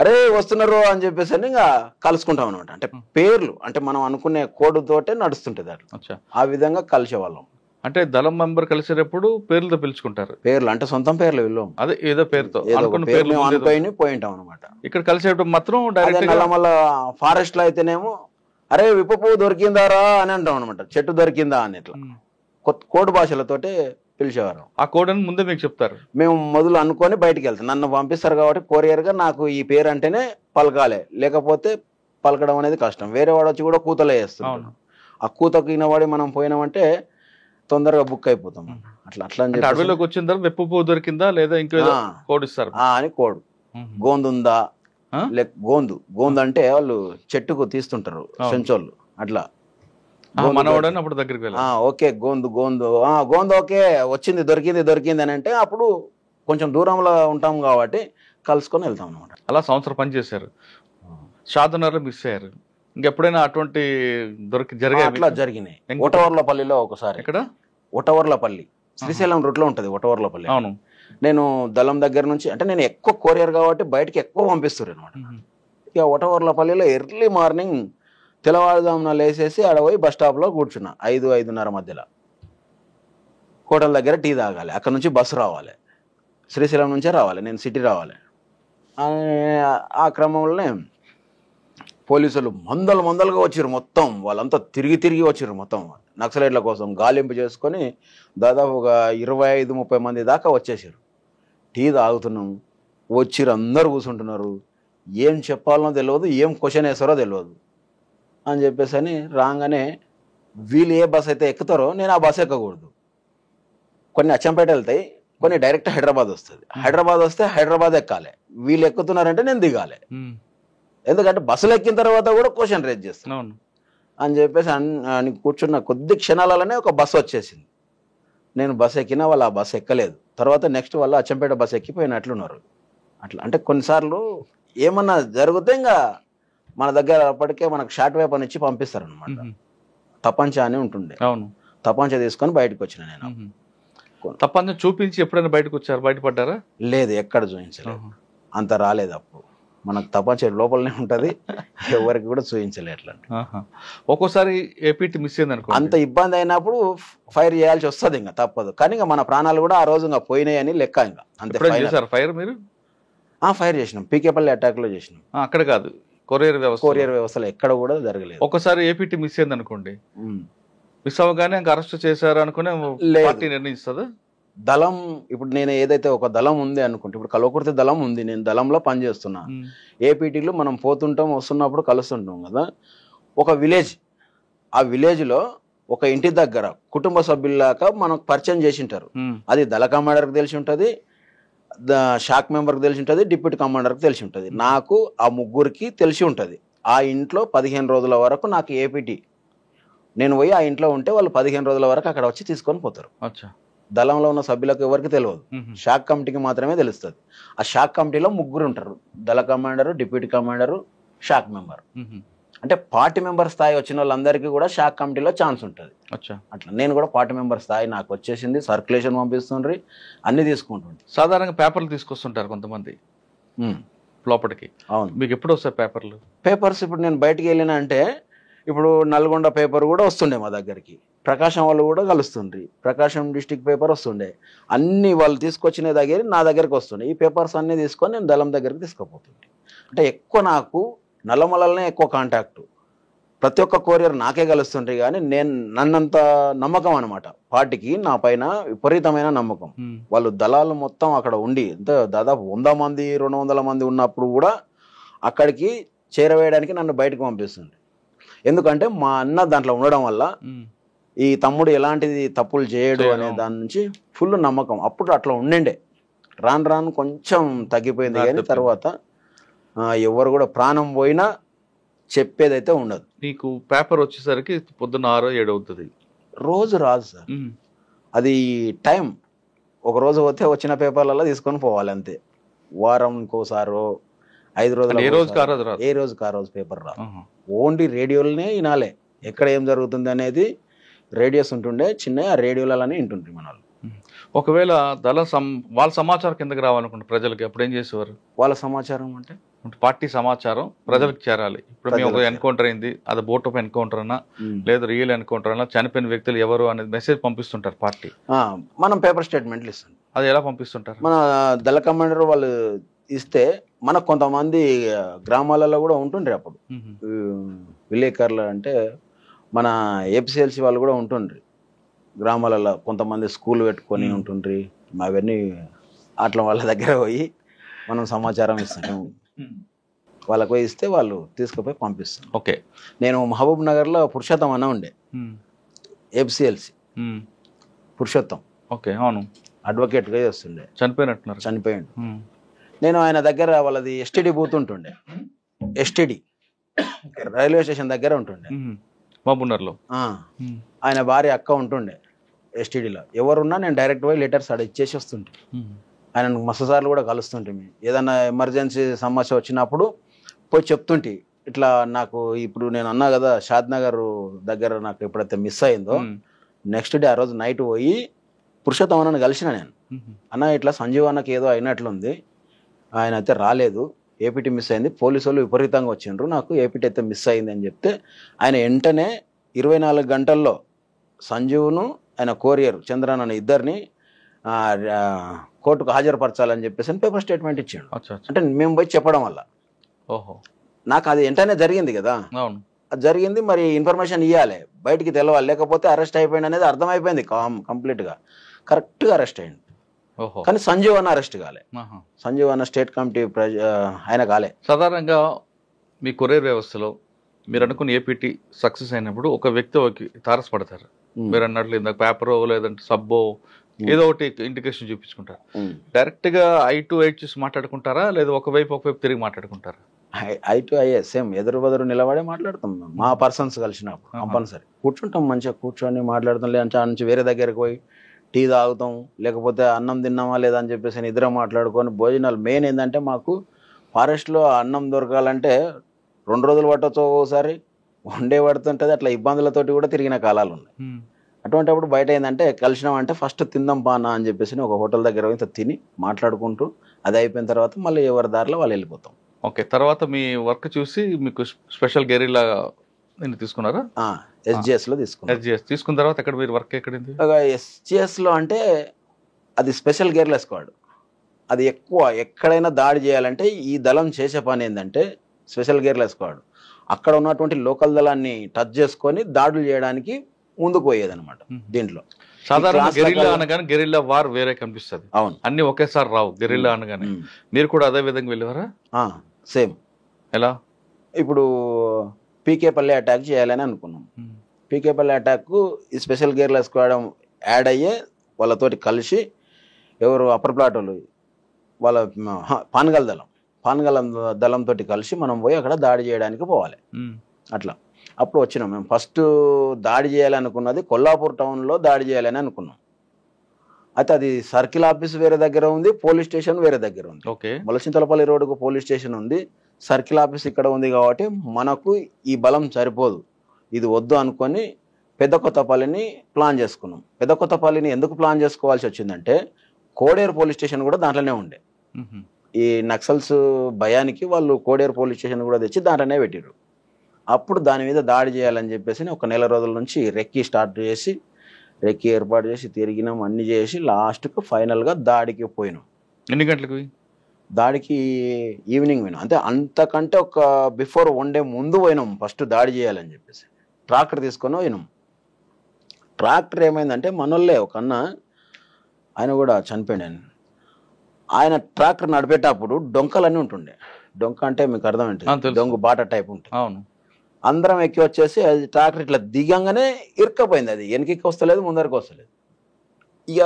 అరే వస్తున్నారు అని చెప్పేసి అని ఇంకా కలుసుకుంటాం అనమాట. అంటే పేర్లు అంటే మనం అనుకునే కోడ్ తోటే నడుస్తుంటుంది అట్లా. ఆ విధంగా కలిసేవాళ్ళం. అంటే దళం మెంబర్ కలిసేటప్పుడు పేర్లతో పిలుచుకుంటారు. పేర్లు అంటే సొంతం పేర్లు వీళ్ళు, అదే ఏదో పేరుతో అనుకుని పోయింటాం అనమాట. ఇక్కడ కలిసేటప్పుడు మాత్రం మళ్ళీ ఫారెస్ట్ లో అయితేనేమో అరే విప్ప పువ్వు దొరికిందారా అని అంటాం అనమాట. చెట్టు దొరికిందా అని ఇట్లా కోడ్ భాషలతోటే పిలిచేవారు. ఆ కోడ్ అని ముందే మీకు చెప్తారు. మేము మొదలు అనుకొని బయటికి వెళ్తాం. నన్ను పంపిస్తారు కాబట్టి కొరియర్గా నాకు ఈ పేరు అంటేనే పలకాలి, లేకపోతే పలకడం అనేది కష్టం. వేరే వాడు వచ్చి కూడా కూతలే వేస్తున్నాడు. ఆ కూతకు ఈనవాడి మనం పోయినామంటే తొందరగా బుక్ అయిపోతాం. అట్లా అడవిలోకి వచ్చిన తర్వాత వెప్పు పువ్వు దొరికిందా లేదా ఇంకో కోడ్ ఇస్తారు అని కోడ్. గోందు ఉందా, లేక గోందు అంటే వాళ్ళు చెట్టుకు తీస్తుంటారు సెంచోళ్ళు. అట్లా మనవాడని అప్పుడు దగ్గరికి వెళ్ళి ఓకే గోందు ఓకే వచ్చింది దొరికింది అని అంటే అప్పుడు కొంచెం దూరంలో ఉంటాం కాబట్టి కలుసుకొని వెళ్తాం అనమాట. అలా సంవత్సరం పని చేశారు. షాద్నగర్లో మిస్ అయ్యారు. ఇంకెప్పుడైనా అటువంటి అట్లా జరిగినాయి. ఒటవర్లపల్లిలో ఒకసారి. ఇక్కడ ఒటవర్లపల్లి శ్రీశైలం రూట్ లో ఉంటది ఒటవర్లపల్లి. అవును. నేను దళం దగ్గర నుంచి అంటే నేను ఎక్కువ కొరియర్ కాబట్టి బయటకి ఎక్కువ పంపిస్తారు అనమాట. ఇక ఒటవర్లపల్లిలో ఎర్లీ మార్నింగ్ తెల్లవారుజామున లేసేసి ఆడ పోయి బస్ స్టాప్లో కూర్చున్నా. 5-5:30 మధ్యలో హోటల్ దగ్గర టీ తాగాలి. అక్కడ నుంచి బస్సు రావాలి, శ్రీశైలం నుంచే రావాలి, నేను సిటీ రావాలి. ఆ క్రమంలోనే పోలీసులు మందలుగా వచ్చిర్రు. మొత్తం వాళ్ళంతా తిరిగి వచ్చిర్రు. మొత్తం నక్సలైట్ల కోసం గాలింపు చేసుకొని దాదాపు ఒక 25-30 మంది దాకా వచ్చేసారు. టీ తాగుతున్నాం, వచ్చిర్రు, అందరు కూర్చుంటున్నారు. ఏం చెప్పాలనో తెలియదు, ఏం క్వశ్చన్ వేస్తారో తెలియదు అని చెప్పేసి అని రాగానే వీళ్ళు ఏ బస్ అయితే ఎక్కుతారో నేను ఆ బస్ ఎక్కకూడదు. కొన్ని అచ్చంపేట వెళ్తాయి, కొన్ని డైరెక్ట్ హైదరాబాద్ వస్తుంది. హైదరాబాద్ వస్తే హైదరాబాద్ ఎక్కాలి. వీళ్ళు ఎక్కుతున్నారంటే నేను దిగాలి. ఎందుకంటే బస్సులు ఎక్కిన తర్వాత కూడా క్వశ్చన్ రేజ్ చేస్తాను అని చెప్పేసి అని కూర్చున్న కొద్ది క్షణాలలోనే ఒక బస్సు వచ్చేసింది. నేను బస్సు ఎక్కినా వాళ్ళు ఆ బస్సు ఎక్కలేదు. తర్వాత నెక్స్ట్ వాళ్ళు అచ్చంపేట బస్సు ఎక్కిపోయినట్లున్నారు. అట్లా అంటే కొన్నిసార్లు ఏమన్నా జరిగితే ఇంకా మన దగ్గర అప్పటికే మనకు షార్ట్ వేప్ అని ఇచ్చి పంపిస్తారు అనమాట. తపంచ అని ఉంటుండే. అవును. తపంచ తీసుకొని బయటకు వచ్చిన నేను. తపంచ చూపించి ఎప్పుడైనా బయటకు వచ్చారు? బయటపడ్డారా? లేదు, ఎక్కడ చూపించలేదు. అంత రాలేదు అప్పుడు. మనకు తపంచ లోపలనే ఉంటది, ఎవరికి కూడా చూపించలేదు. అట్లా ఒక్కోసారి ఏపీటీ మిస్ అయింది అనుకో, అంత ఇబ్బంది అయినప్పుడు ఫైర్ చేయాల్సి వస్తుంది. ఇంకా తప్పదు. కానీ ఇంకా మన ప్రాణాలు కూడా ఆ రోజు ఇంకా పోయినాయని లెక్క. ఇంకా అంతే. ఫైర్ మీరు ఫైర్ చేసినాం. పీకేపల్లి అటాక్ లో చేసినాం. అక్కడ కాదు, కొరియర్ వ్యవస్థలో ఎక్కడ కూడా జరగలేదు. ఒకసారి ఏపీటీ మిస్ అయింది అనుకోండి, మిస్ అవ్వగానే ఇంకా అరెస్ట్ చేశారు అనుకునే పార్టీ నిర్ణయిస్తుందా? దళం ఇప్పుడు నేను ఏదైతే ఒక దళం ఉంది అనుకుంటే, ఇప్పుడు కల్వకుర్తి దళం ఉంది, నేను దళంలో పనిచేస్తున్నా. ఏపీటీలు మనం పోతుంటాం వస్తున్నప్పుడు కలుస్తుంటాం కదా. ఒక విలేజ్, ఆ విలేజ్లో ఒక ఇంటి దగ్గర కుటుంబ సభ్యుల్లాగా మనకు పరిచయం చేసి ఉంటారు. అది దళ కమాండర్కి తెలిసి ఉంటుంది, షాక్ మెంబర్కి తెలిసి ఉంటుంది, డిప్యూటీ కమాండర్కి తెలిసి ఉంటుంది. నాకు ఆ ముగ్గురికి తెలిసి ఉంటుంది. ఆ ఇంట్లో 15 రోజుల వరకు నాకు ఏపీటీ, నేను పోయి ఆ ఇంట్లో ఉంటే వాళ్ళు 15 రోజుల వరకు అక్కడ వచ్చి తీసుకొని పోతారు. దళంలో ఉన్న సభ్యులకు ఎవరికి తెలియదు, షాక్ కమిటీకి మాత్రమే తెలుస్తుంది. ఆ షాక్ కమిటీలో ముగ్గురు ఉంటారు, దళ commander, deputy commander, shock member. అంటే పార్టీ మెంబర్ స్థాయి వచ్చిన వాళ్ళందరికీ కూడా షాక్ కమిటీలో ఛాన్స్ ఉంటుంది. అట్లా నేను కూడా పార్టీ మెంబర్ స్థాయి నాకు వచ్చేసింది. సర్క్యులేషన్ పంపిస్తుండ్రి, అన్ని తీసుకుంటుండ్రి. సాధారణంగా పేపర్లు తీసుకొస్తుంటారు కొంతమంది లోపలికి. అవును. మీకు ఎప్పుడు వస్తాయి పేపర్లు? పేపర్స్ ఇప్పుడు నేను బయటికి వెళ్ళినా అంటే ఇప్పుడు నల్గొండ పేపర్ కూడా వస్తుండే మా దగ్గరికి, ప్రకాశం వాళ్ళు కూడా కలుస్తుండ్రి, ప్రకాశం డిస్టిక్ పేపర్ వస్తుండే. అన్ని వాళ్ళు తీసుకొచ్చిన దగ్గర నా దగ్గరికి వస్తుండే. ఈ పేపర్స్ అన్ని తీసుకొని నేను దళం దగ్గరికి తీసుకుపోతుండే. అంటే ఎక్కువ నాకు నల్లమలనే ఎక్కువ కాంటాక్టు. ప్రతి ఒక్క కొరియర్ నాకే కలుస్తుండ్రి. కానీ నేను నన్నంత నమ్మకం అనమాట పార్టీకి, నా పైన విపరీతమైన నమ్మకం. వాళ్ళు దళాలు మొత్తం అక్కడ ఉండి దాదాపు 100 మంది 200 మంది ఉన్నప్పుడు కూడా అక్కడికి చేరవేయడానికి నన్ను బయటకు పంపిస్తుంది. ఎందుకంటే మా అన్న దాంట్లో ఉండడం వల్ల ఈ తమ్ముడు ఎలాంటిది తప్పులు చేయడు అనే దాని నుంచి ఫుల్ నమ్మకం. అప్పుడు అట్లా ఉండే, రాను రాను కొంచెం తగ్గిపోయింది. కానీ తర్వాత ఎవరు కూడా ప్రాణం పోయినా చెప్పేదైతే ఉండదు. నీకు పేపర్ వచ్చేసరికి పొద్దున్న 6 7 అవుతుంది. రోజు రాదు సార్, అది టైం. ఒక రోజు పోతే వచ్చిన పేపర్లలో తీసుకొని పోవాలి అంతే. వారం ఇంకోసారో 5 రోజులు, ఏ రోజుకి ఆ రోజు పేపర్ రా. ఓన్లీ రేడియోలనే వినాలే, ఎక్కడ ఏం జరుగుతుంది అనేది రేడియోస్ ఉంటుండే, చిన్న రేడియోలనే వింటుండ్రి మన వాళ్ళు. ఒకవేళ వాళ్ళ సమాచారం కిందకి రావాలనుకుంటే ప్రజలకి అప్పుడు ఏం చేసేవారు? వాళ్ళ సమాచారం అంటే పార్టీ సమాచారం ప్రజలకు చేరాలి. ఇప్పుడు మేము ఒక ఎన్కౌంటర్ అయింది, అది బోట్ ఆఫ్ ఎన్కౌంటర్ అన్నా లేదా రియల్ ఎన్కౌంటర్ అన్నా, చనిపోయిన వ్యక్తులు ఎవరు అనేది మెసేజ్ పంపిస్తుంటారు పార్టీ. మనం పేపర్ స్టేట్మెంట్లు ఇస్తాం. అది ఎలా పంపిస్తుంటారు? మన దళ కమాండర్ వాళ్ళు ఇస్తే మనకు కొంతమంది గ్రామాలలో కూడా ఉంటుండ్రి అప్పుడు విలేకరులు. అంటే మన ఏపీసీఎల్సీ వాళ్ళు కూడా ఉంటుండ్రి గ్రామాలలో, కొంతమంది స్కూల్ పెట్టుకొని ఉంటుండ్రి. అవన్నీ అట్లా వాళ్ళ దగ్గర పోయి మనం సమాచారం ఇస్తాం. వాళ్ళకు పోయి ఇస్తే వాళ్ళు తీసుకుపోయి పంపిస్తాం. ఓకే. నేను మహబూబ్ నగర్లో పురుషోత్తం అన్న ఉండే, ఏపీసీఎల్సీ పురుషోత్తం. ఓకే. అవును. అడ్వకేట్గా చేస్తుండే. చనిపోయాడు. నేను ఆయన దగ్గర వాళ్ళది ఎస్టీడీ బూత్ ఉంటుండే, ఎస్టీడీ రైల్వే స్టేషన్ దగ్గర ఉంటుండే మహబూబ్నగర్లో. ఆయన భార్య అక్క ఉంటుండే ఎస్టీడీలో. ఎవరున్నా నేను డైరెక్ట్ పోయి లెటర్స్ ఆడ ఇచ్చేసి వస్తుంటే, ఆయన మస్తు సార్లు కూడా కలుస్తుంటే. ఏదన్నా ఎమర్జెన్సీ సమస్య వచ్చినప్పుడు పోయి చెప్తుంటే, ఇట్లా నాకు ఇప్పుడు నేను అన్నా కదా షాద్ నగర్ దగ్గర నాకు ఎప్పుడైతే మిస్ అయిందో, నెక్స్ట్ డే ఆ రోజు నైట్ పోయి పురుషోత్తం అన్నని కలిసిన నేను. అన్న ఇట్లా సంజీవ్ అన్నకి ఏదో అయినట్లుంది, ఆయన అయితే రాలేదు, ఏపీటీ మిస్ అయింది, పోలీసు వాళ్ళు విపరీతంగా వచ్చిండ్రు, నాకు ఏపీటీ అయితే మిస్ అయింది అని చెప్తే ఆయన వెంటనే 24 గంటల్లో సంజీవ్ను ఆయన కోరియర్ చంద్రన్ అనే ఇద్దరిని కోర్టుకు హాజరుపరచాలని చెప్పేసి పేపర్ స్టేట్మెంట్ ఇచ్చాడు. అంటే మేము పోయి చెప్పడం వల్ల నాకు అది వెంటనే జరిగింది కదా. అది జరిగింది, మరి ఇన్ఫర్మేషన్ ఇవ్వాలి, బయటికి తెలవాలి, లేకపోతే అరెస్ట్ అయిపోయింది అనేది అర్థమైపోయింది కంప్లీట్గా. కరెక్ట్గా అరెస్ట్ అయ్యింది. కానీ సంజీవ్ అన్న అరెస్ట్ కాలే. సంజీవ్ అన్న స్టేట్ కమిటీ ఆయన కాలే. సాధారణంగా మీ కొరియర్ వ్యవస్థలో మీరు అనుకున్న ఏపీటీ సక్సెస్ అయినప్పుడు ఒక వ్యక్తి తారసపడతారు. మీరు అన్నట్లు ఇందాక పేపరో లేదంటే సబ్బో ఏదో ఒకటి ఇండికేషన్ చూపించుకుంటారు. డైరెక్ట్ గా ఐ టు ఐ చూసి మాట్లాడుకుంటారా, లేదా ఒకవైపు తిరిగి మాట్లాడుకుంటారా? ఐ టు ఐ సేమ్ ఎదురు బదురు నిలబడే మాట్లాడతాం. మా పర్సన్స్ కలిసినప్పుడు కంపల్సరీ కూర్చుంటాం, మంచిగా కూర్చొని మాట్లాడతాం. లేదంటే ఆ నుంచి వేరే దగ్గరికి పోయి టీ తాగుతాం, లేకపోతే అన్నం తిన్నామా లేదా అని చెప్పేసి నిద్ర మాట్లాడుకొని భోజనాలు. మెయిన్ ఏంటంటే మాకు ఫారెస్ట్లో అన్నం దొరకాలంటే 2 రోజులు పట్టవచ్చు, ఒకసారి 1 డే పడుతుంటుంది. అట్లా ఇబ్బందులతోటి కూడా తిరిగిన కాలాలు ఉన్నాయి. అటువంటిప్పుడు బయట ఏంటంటే కలిసినామంటే ఫస్ట్ తిందాం పానా అని చెప్పేసి ఒక హోటల్ దగ్గర ఇంత తిని మాట్లాడుకుంటూ అది అయిపోయిన తర్వాత మళ్ళీ ఎవరి దారిలో వాళ్ళు వెళ్ళిపోతాం. ఓకే. తర్వాత మీ వర్క్ చూసి మీకు స్పెషల్ గెరిల్లా తీసుకున్నారా? SGS లో తీసుకున్నాం. తీసుకున్న తర్వాత ఎక్కడ మీరు వర్క్ ఎక్కడింది? SGS లో అంటే అది స్పెషల్ గెరిల్లా స్క్వాడ్. అది ఎక్కువ ఎక్కడైనా దాడి చేయాలంటే ఈ దళం చేసే పని ఏంటంటే స్పెషల్ గెరిల్లా స్క్వాడ్ అక్కడ ఉన్నటువంటి లోకల్ దళాన్ని టచ్ చేసుకొని దాడులు చేయడానికి ముందుకు పోయేదన్నమాట. దీంట్లో సాధారణ గెరిల్లా అనగానే గెరిల్లా వార్ వేరే కనిపిస్తుంది. అవును, అన్ని ఒకేసారి రావు. గెరిల్లా అనగానే మీరు కూడా అదే విధంగా వెళ్ళేవారా? సేమ్. ఎలా? ఇప్పుడు పీకేపల్లి అటాక్ చేయాలని అనుకున్నాం. పీకేపల్లి అటాక్ ఈ స్పెషల్ గేర్ల స్క్వాడ్ యాడ్ అయ్యే వాళ్ళతోటి కలిసి ఎవరు అప్పర్ ప్లాట్ వాళ్ళు వాళ్ళ పాన్గల్ దళంతో కలిసి మనం పోయి అక్కడ దాడి చేయడానికి పోవాలి. అట్లా అప్పుడు వచ్చినాం. మేము ఫస్ట్ దాడి చేయాలనుకున్నది కొల్లాపూర్ టౌన్లో దాడి చేయాలని అనుకున్నాం. అయితే అది సర్కిల్ ఆఫీస్ వేరే దగ్గర ఉంది, పోలీస్ స్టేషన్ వేరే దగ్గర ఉంది. మొలచింతలపల్లి రోడ్డుకు పోలీస్ స్టేషన్ ఉంది, సర్కిల్ ఆఫీస్ ఇక్కడ ఉంది. కాబట్టి మనకు ఈ బలం సరిపోదు, ఇది వద్దు అనుకొని పెద్ద కొత్తపల్లిని ప్లాన్ చేసుకున్నాం. పెద్ద కొత్తపల్లిని ఎందుకు ప్లాన్ చేసుకోవాల్సి వచ్చిందంటే కోడేరు పోలీస్ స్టేషన్ కూడా దాంట్లోనే ఉండే. ఈ నక్సల్స్ భయానికి వాళ్ళు కోడేరు పోలీస్ స్టేషన్ కూడా తెచ్చి దాంట్లోనే పెట్టారు. అప్పుడు దాని మీద దాడి చేయాలని చెప్పేసి ఒక నెల రోజుల నుంచి రెక్కి స్టార్ట్ చేసి రెక్కి ఏర్పాటు చేసి తిరిగినాం, అన్ని చేసి లాస్ట్కు ఫైనల్గా దాడికి పోయినాం. ఎన్ని గంటలకు? దాడికి ఈవినింగ్ పోయినాం. అంటే అంతకంటే ఒక బిఫోర్ 1 డే ముందు పోయినాం ఫస్ట్ దాడి చేయాలని చెప్పేసి. ట్రాక్టర్ తీసుకొని పోయినాం. ట్రాక్టర్ ఏమైందంటే మనోళ్ళే ఒక అన్న, ఆయన కూడా చనిపోయాడు. ఆయన ట్రాక్టర్ నడిపేటప్పుడు డొంకలన్నీ ఉంటుండే. డొంక అంటే మీకు అర్థం ఏంటి? డొంగు బాట టైప్ ఉంటుంది. అవును. అందరం ఎక్కి వచ్చేసి అది ట్రాక్టర్ ఇట్లా దిగంగానే ఇరుక్కపోయింది. అది వెనక్కి వస్తలేదు, ముందరికి వస్తలేదు. ఇక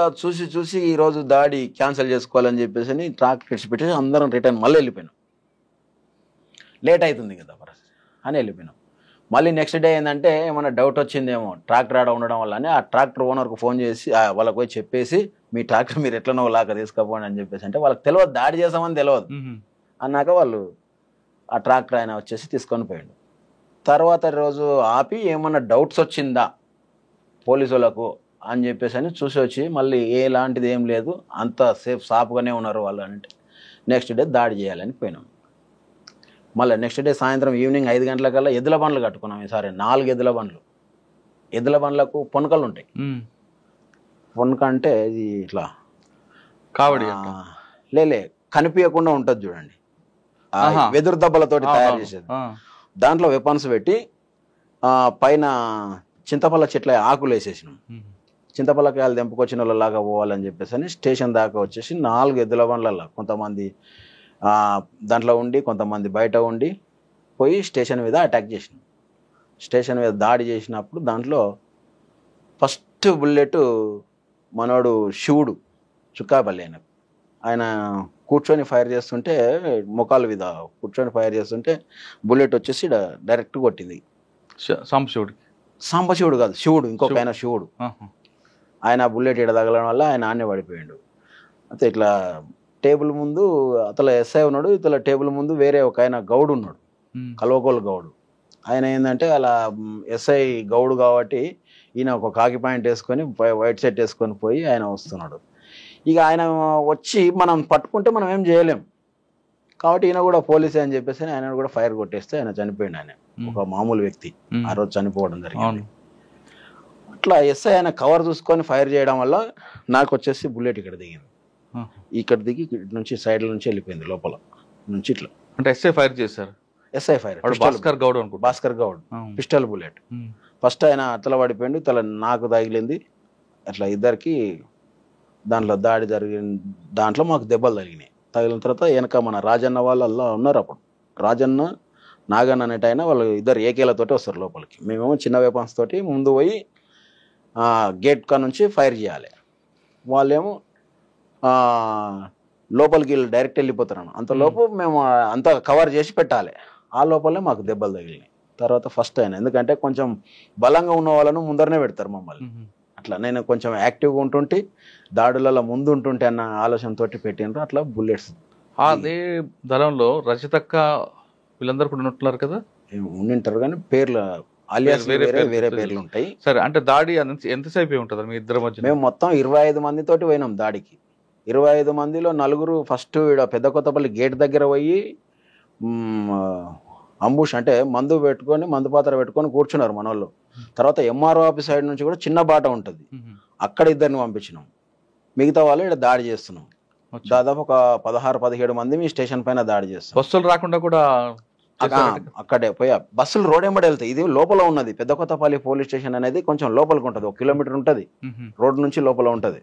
చూసి ఈరోజు దాడి క్యాన్సిల్ చేసుకోవాలని చెప్పేసి ట్రాక్టర్ ఇచ్చిపెట్టేసి అందరం రిటర్న్ మళ్ళీ వెళ్ళిపోయినాం. లేట్ అవుతుంది కదా అని వెళ్ళిపోయినాం. మళ్ళీ నెక్స్ట్ డే ఏంటంటే ఏమన్నా డౌట్ వచ్చిందేమో ట్రాక్టర్ ఆడ ఉండడం వల్ల అని ఆ ట్రాక్టర్ ఓనర్కు ఫోన్ చేసి వాళ్ళకి పోయి చెప్పేసి మీ ట్రాక్టర్ మీరు ఎట్లనో లాగా తీసుకపోండి అని చెప్పేసి అంటే వాళ్ళకి తెలియదు, దాడి చేసామని తెలియదు. అన్నాక వాళ్ళు ఆ ట్రాక్టర్ ఆయన వచ్చేసి తీసుకొని పోయాడు. తర్వాత రోజు ఆపి ఏమన్నా డౌట్స్ వచ్చిందా పోలీసు వాళ్ళకు అని చెప్పేసి అని చూసి వచ్చి మళ్ళీ ఎలాంటిది ఏం లేదు, అంత సేఫ్ సాఫ్గానే ఉన్నారు వాళ్ళు అంటే నెక్స్ట్ డే దాడి చేయాలని పోయినాం. మళ్ళీ నెక్స్ట్ డే సాయంత్రం ఈవినింగ్ 5 గంటలకల్లా ఎద్దుల బండ్లు కట్టుకున్నాం. ఈసారి 4 ఎద్దుల బండ్లు. ఎద్దుల బండ్లకు పొనకలు ఉంటాయి. పొనక అంటే ఇది ఇట్లా కావడి లేలే కనిపించకుండా ఉంటుంది చూడండి, వెదురు దెబ్బలతోటి తయారు చేసేది. దాంట్లో వెపన్స్ పెట్టి పైన చింతపల్ల చెట్ల ఆకులు వేసేసినాం. చింతపల్లకాయలు తెంపుకొచ్చిన వాళ్ళలాగా పోవాలని చెప్పేసి అని స్టేషన్ దాకా వచ్చేసి 4 ఎద్దుల బండ్లలో కొంతమంది దాంట్లో ఉండి కొంతమంది బయట ఉండి పోయి స్టేషన్ మీద అటాక్ చేసినాం. స్టేషన్ మీద దాడి చేసినప్పుడు దాంట్లో ఫస్ట్ బుల్లెట్ మనోడు శివుడు చుక్కాపల్లి ఆయన కూర్చొని ఫైర్ చేస్తుంటే ముఖాల మీద కూర్చొని ఫైర్ చేస్తుంటే బుల్లెట్ వచ్చేసి డైరెక్ట్ కొట్టింది. సాంబశివుడు కాదు, శివుడు, ఇంకొక ఆయన శివుడు. ఆయన బుల్లెట్ ఇడ తగలడం వల్ల ఆయన ఆన్నే పడిపోయాడు. అయితే ఇట్లా టేబుల్ ముందు అతల ఎస్ఐ ఉన్నాడు, ఇతల టేబుల్ ముందు వేరే ఒక ఆయన గౌడు ఉన్నాడు, కల్వకోలు గౌడు. ఆయన ఏంటంటే అలా ఎస్ఐ గౌడు కాబట్టి ఈయన ఒక కాకి పాయింట్ వేసుకొని వైట్ షర్ట్ వేసుకొని పోయి ఆయన వస్తున్నాడు. ఇక ఆయన వచ్చి మనం పట్టుకుంటే మనం ఏం చేయలేం కాబట్టి ఈయన కూడా పోలీసే అని చెప్పేసి ఆయన కూడా ఫైర్ కొట్టేస్తే ఆయన చనిపోయాడు. ఆయన ఒక మామూలు వ్యక్తి ఆ రోజు చనిపోవడం జరిగింది. అట్లా ఎస్ఐ ఆయన కవర్ చూసుకొని ఫైర్ చేయడం వల్ల నాకు వచ్చేసి బుల్లెట్ ఇక్కడ దిగింది. ఇక్కడ దిగి నుంచి సైడ్ నుంచి వెళ్ళిపోయింది లోపల నుంచి ఇట్లా. అంటే ఎస్ఐ ఫైర్ చేశారు? SI fire Bhaskar Goud pistol bullet. First ఆయన అతల పడిపోయింది, తల నాకు తగిలింది. అట్లా ఇద్దరికి దాంట్లో దాడి జరిగింది. దాంట్లో మాకు దెబ్బలు తగిలినాయి. తగిలిన తర్వాత వెనక మన రాజన్న వాళ్ళు అలా ఉన్నారు. అప్పుడు రాజన్న నాగన్న అనేట ఆయన వాళ్ళు ఇద్దరు ఏకేలతోటి వస్తారు లోపలికి. మేమేమో చిన్న వెపన్స్ తోటి ముందు పోయి గేట్ కా నుంచి ఫైర్ చేయాలి. వాళ్ళేమో లోపలికి డైరెక్ట్ వెళ్ళిపోతారు. అంతలోపు మేము అంతా కవర్ చేసి పెట్టాలి. ఆ లోపలనే మాకు దెబ్బలు తగిలినాయి. తర్వాత ఫస్ట్ అయినా ఎందుకంటే కొంచెం బలంగా ఉన్న వాళ్ళను ముందరనే పెడతారు మమ్మల్ని. అట్లా నేను కొంచెం యాక్టివ్గా ఉంటుంటే దాడులలో ముందు ఉంటుంటే అన్న ఆలోచనతో పెట్టినారు. అట్లా బుల్లెట్స్ అదే దళంలో రచితక్క వీళ్ళందరూ కూడా ఉంటున్నారు కదా? ఉండింటారు కానీ పేర్లు అలియాస్ వేరే పేర్లు ఉంటాయి. సరే, అంటే దాడి ఎంతసేపు ఉంటుంది మీ ఇద్దరు మధ్య? మేము మొత్తం 25 మందితోటి పోయినాం దాడికి. 25 మందిలో 4 ఫస్ట్ పెద్ద కొత్తపల్లి గేట్ దగ్గర పోయి అంబుష్ అంటే మందు పెట్టుకొని మందు పాత్ర పెట్టుకొని కూర్చున్నారు మనోళ్ళు. తర్వాత ఎంఆర్ఓ ఆఫీస్ సైడ్ నుంచి కూడా చిన్న బాట ఉంటుంది, అక్కడ ఇద్దరిని పంపించినాం. మిగతా వాళ్ళు ఇక్కడ దాడి చేస్తున్నాం. దాదాపు ఒక 16-17 మంది మీ స్టేషన్ పైన దాడి చేస్తాం. బస్సులు రాకుండా కూడా అక్కడే పోయా. బస్సులు రోడ్ ఎంబడి వెళ్తాయి. ఇది లోపల ఉన్నది. పెద్ద కొత్తపల్లి పోలీస్ స్టేషన్ అనేది కొంచెం లోపలికి ఉంటుంది, 1 కిలోమీటర్ ఉంటుంది రోడ్ నుంచి లోపల ఉంటుంది.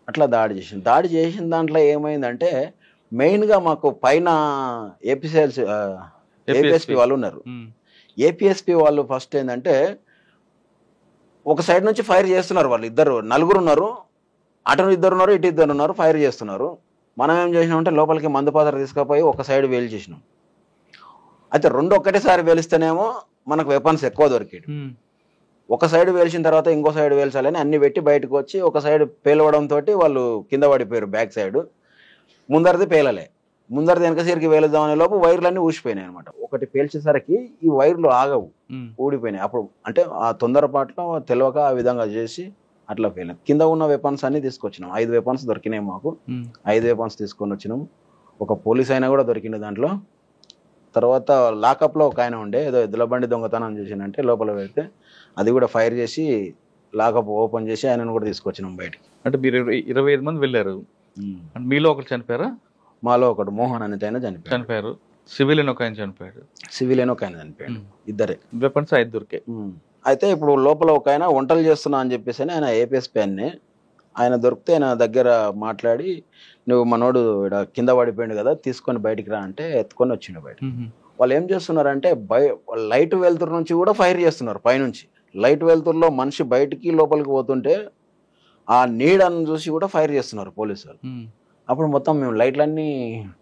అట్లా దాడి చేసిన దాంట్లో ఏమైందంటే మెయిన్గా మాకు పైన ఏపీఎస్పీ వాళ్ళు ఉన్నారు. ఏపీఎస్పీ వాళ్ళు ఫస్ట్ ఏంటంటే ఒక సైడ్ నుంచి ఫైర్ చేస్తున్నారు, వాళ్ళు ఇద్దరు నలుగురు ఉన్నారు, అటు ఇద్దరు ఉన్నారు, ఇటు ఇద్దరు ఉన్నారు, ఫైర్ చేస్తున్నారు. మనం ఏం చేసినామంటే లోపలికి మందు పాత్ర తీసుకుపోయి ఒక సైడ్ వేలు చేసినాం. అయితే రెండు ఒక్కటేసారి వేలిస్తేనేమో మనకు వెపన్స్ ఎక్కువ దొరికేది. ఒక సైడ్ వేల్చిన తర్వాత ఇంకో సైడ్ వేల్చాలని అన్ని పెట్టి బయటకు వచ్చి ఒక సైడ్ పేలవడంతో వాళ్ళు కింద పడిపోయారు. బ్యాక్ సైడ్ ముందరిది పేలలే, ముందరిది వెనక సీరికి వేలుద్దామనే లోపు వైర్లన్నీ ఊసిపోయినాయి అనమాట. ఒకటి పేల్చేసరికి ఈ వైర్లు ఆగవు, ఊడిపోయినాయి. అప్పుడు అంటే ఆ తొందరపాట్లో తెలియక ఆ విధంగా చేసి అట్లా ఫెయిల్. కింద ఉన్న వెపన్స్ అన్ని తీసుకొచ్చినాం, 5 వెపన్స్ దొరికినాయి మాకు. 5 వెపన్స్ తీసుకొని వచ్చినాం. ఒక పోలీస్ అయినా కూడా దొరికింది దాంట్లో. తర్వాత లాకప్లో ఒక ఆయన ఉండే, ఏదో ఎద్దుల బండి దొంగతనం చేసిందంటే లోపల పెడితే అది కూడా ఫైర్ చేసి లాకప్ ఓపెన్ చేసి ఆయనను కూడా తీసుకొచ్చినాం బయటికి. అంటే మీరు 25 మంది వెళ్ళారు, మీలో ఒకరు చనిపోయారా? మాలో ఒకడు మోహన్ అనేది ఆయన చనిపోయారు. సివిలియన్ ఒక ఆయన చనిపోయాడు. సివిలియన్ ఒక ఆయన చనిపోయాడు. ఇద్దరే. వెపన్స్ 5 దొరికాయి. అయితే ఇప్పుడు లోపల ఒక ఆయన వంటలు చేస్తున్నా అని చెప్పేసి ఆయన ఏపీఎస్పీ ఆయన దొరికితే ఆయన దగ్గర మాట్లాడి, నువ్వు మనోడు కింద పడిపోయింది కదా, తీసుకొని బయటికి రా అంటే ఎత్తుకొని వచ్చిండు బయట. వాళ్ళు ఏం చేస్తున్నారంటే లైట్ వెలుతురు నుంచి కూడా ఫైర్ చేస్తున్నారు పైనుంచి. లైట్ వెలుతురులో మనిషి బయటికి లోపలికి పోతుంటే ఆ నీడను చూసి కూడా ఫైర్ చేస్తున్నారు పోలీసు వాళ్ళు. అప్పుడు మొత్తం మేము లైట్లన్నీ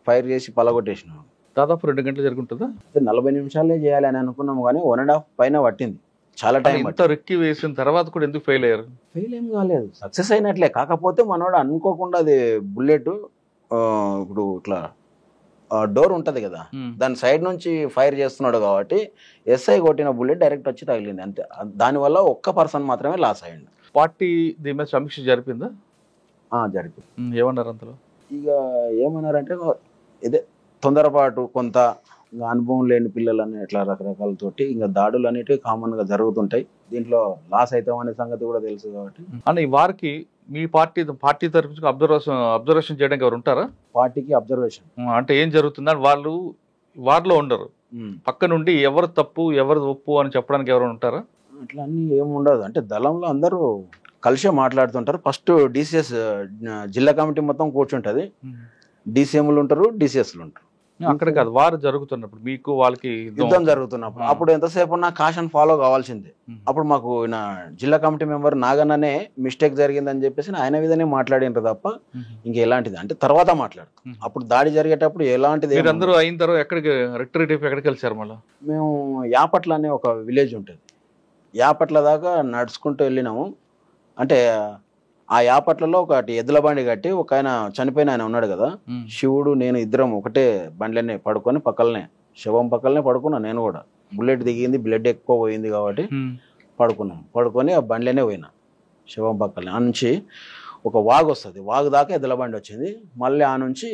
ఫైర్ చేసి పలగొట్టేసినాం. దాదాపు 2 గంటలు జరుగుతుందా? 40 నిమిషాలే చేయాలి అని అనుకున్నాము, కానీ 1.5 పైన పట్టింది. చాలా టైం. రెక్కి వేసిన తర్వాత కూడా ఎందుకు ఫెయిల్ అయ్యారు? ఫెయిల్ ఏం కాలేదు, సక్సెస్ అయినట్లే. కాకపోతే మనోడు అనుకోకుండా అది బుల్లెట్ ఇప్పుడు ఇట్లా డోర్ ఉంటది కదా, దాని సైడ్ నుంచి ఫైర్ చేస్తున్నాడు కాబట్టి ఎస్ఐ కొట్టిన బుల్లెట్ డైరెక్ట్ వచ్చి తగిలింది అంతే. దానివల్ల ఒక్క పర్సన్ మాత్రమే లాస్ అయ్యింది. పార్టీ దీని మీద సమీక్ష జరిపిందా? జరిపింది. ఏమన్నారు అంతలో? ఇక ఏమన్నారంటే ఇదే తొందరపాటు, కొంత అనుభవం లేని పిల్లలని ఎట్లా రకరకాలతోటి ఇంకా దాడులు అనేటివి కామన్ గా జరుగుతుంటాయి. దీంట్లో లాస్ అవుతామనే సంగతి కూడా తెలుసు కాబట్టి. అని వారికి మీ పార్టీ తరఫు అబ్జర్వేషన్ చేయడానికి ఎవరు ఉంటారా? పార్టీకి అబ్జర్వేషన్ అంటే ఏం జరుగుతుందని వాళ్ళు వారిలో ఉండరు, పక్క నుండి ఎవరు తప్పు ఎవరు ఒప్పు అని చెప్పడానికి ఎవరు ఉంటారా? అట్లా అన్ని ఏముండదు. అంటే దళంలో అందరూ కలిసే మాట్లాడుతుంటారు. ఫస్ట్ డిసిఎస్ జిల్లా కమిటీ మొత్తం కూర్చుంటది, డిసిఎంలు ఉంటారు, డిసిఎస్లు ఉంటారు. అక్కడ కాదు, వారు జరుగుతున్నప్పుడు మీకు వాళ్ళకి యుద్ధం జరుగుతున్నప్పుడు అప్పుడు ఎంతసేపు ఉన్నా కాషన్ ఫాలో కావాల్సిందే. అప్పుడు మాకు జిల్లా కమిటీ మెంబర్ నాగన్ననే మిస్టేక్ జరిగిందని చెప్పేసి ఆయన విధంగానే మాట్లాడినారు తప్ప ఇంకా ఎలాంటిది అంటే తర్వాత మాట్లాడు. అప్పుడు దాడి జరిగేటప్పుడు ఎలాంటిది అందరూ అయిన తర్వాత ఎక్కడికి కలిసారు? మళ్ళీ మేము యాపట్ల అనే ఒక విలేజ్ ఉంటుంది, యాపట్ల దాకా నడుచుకుంటూ వెళ్ళినాము. అంటే ఆ యాపట్లలో ఒకటి ఎద్దుల బండి కట్టి ఒక ఆయన చనిపోయిన ఆయన ఉన్నాడు కదా, శివుడు నేను ఇద్దరం ఒకటే బండ్లనే పడుకొని పక్కలనే శవం పక్కలనే పడుకున్నా. నేను కూడా బుల్లెట్ దిగింది, బ్లడ్ ఎక్కువ పోయింది కాబట్టి పడుకున్నాం. పడుకొని ఆ బండ్లనే పోయినా శవం పక్కలనే. ఆ నుంచి ఒక వాగు వస్తుంది, వాగు దాకా ఎద్దుల బండి వచ్చింది. మళ్ళీ ఆ నుంచి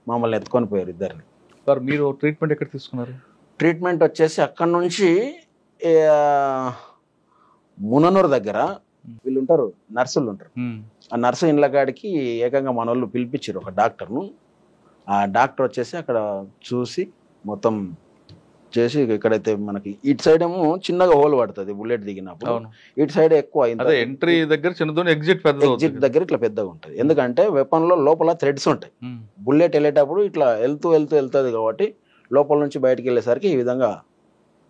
మమ్మల్ని ఎత్తుకొని పోయారు ఇద్దరిని. మీరు ట్రీట్మెంట్ ఎక్కడ తీసుకున్నారు? ట్రీట్మెంట్ వచ్చేసి అక్కడ నుంచి ముననూరు దగ్గర వీళ్ళు ఉంటారు, నర్సులు ఉంటారు. ఆ నర్సు ఇండ్ల కాడికి ఏకంగా మన వాళ్ళు పిలిపించారు ఒక డాక్టర్ను. ఆ డాక్టర్ వచ్చేసి అక్కడ చూసి మొత్తం చేసి, ఇక్కడైతే మనకి ఇటు సైడ్ ఏమో చిన్నగా హోల్ పడుతుంది బుల్లెట్ దిగినప్పుడు, ఇటు సైడ్ ఎక్కువ ఎంట్రీ దగ్గర చిన్నదో, ఎగ్జిట్ దగ్గర ఇట్లా పెద్దగా ఉంటుంది. ఎందుకంటే వెపన్ లో లోపల థ్రెడ్స్ ఉంటాయి. బుల్లెట్ వెళ్ళేటప్పుడు ఇట్లా వెళ్తుంది కాబట్టి లోపల నుంచి బయటకు వెళ్ళేసరికి ఈ విధంగా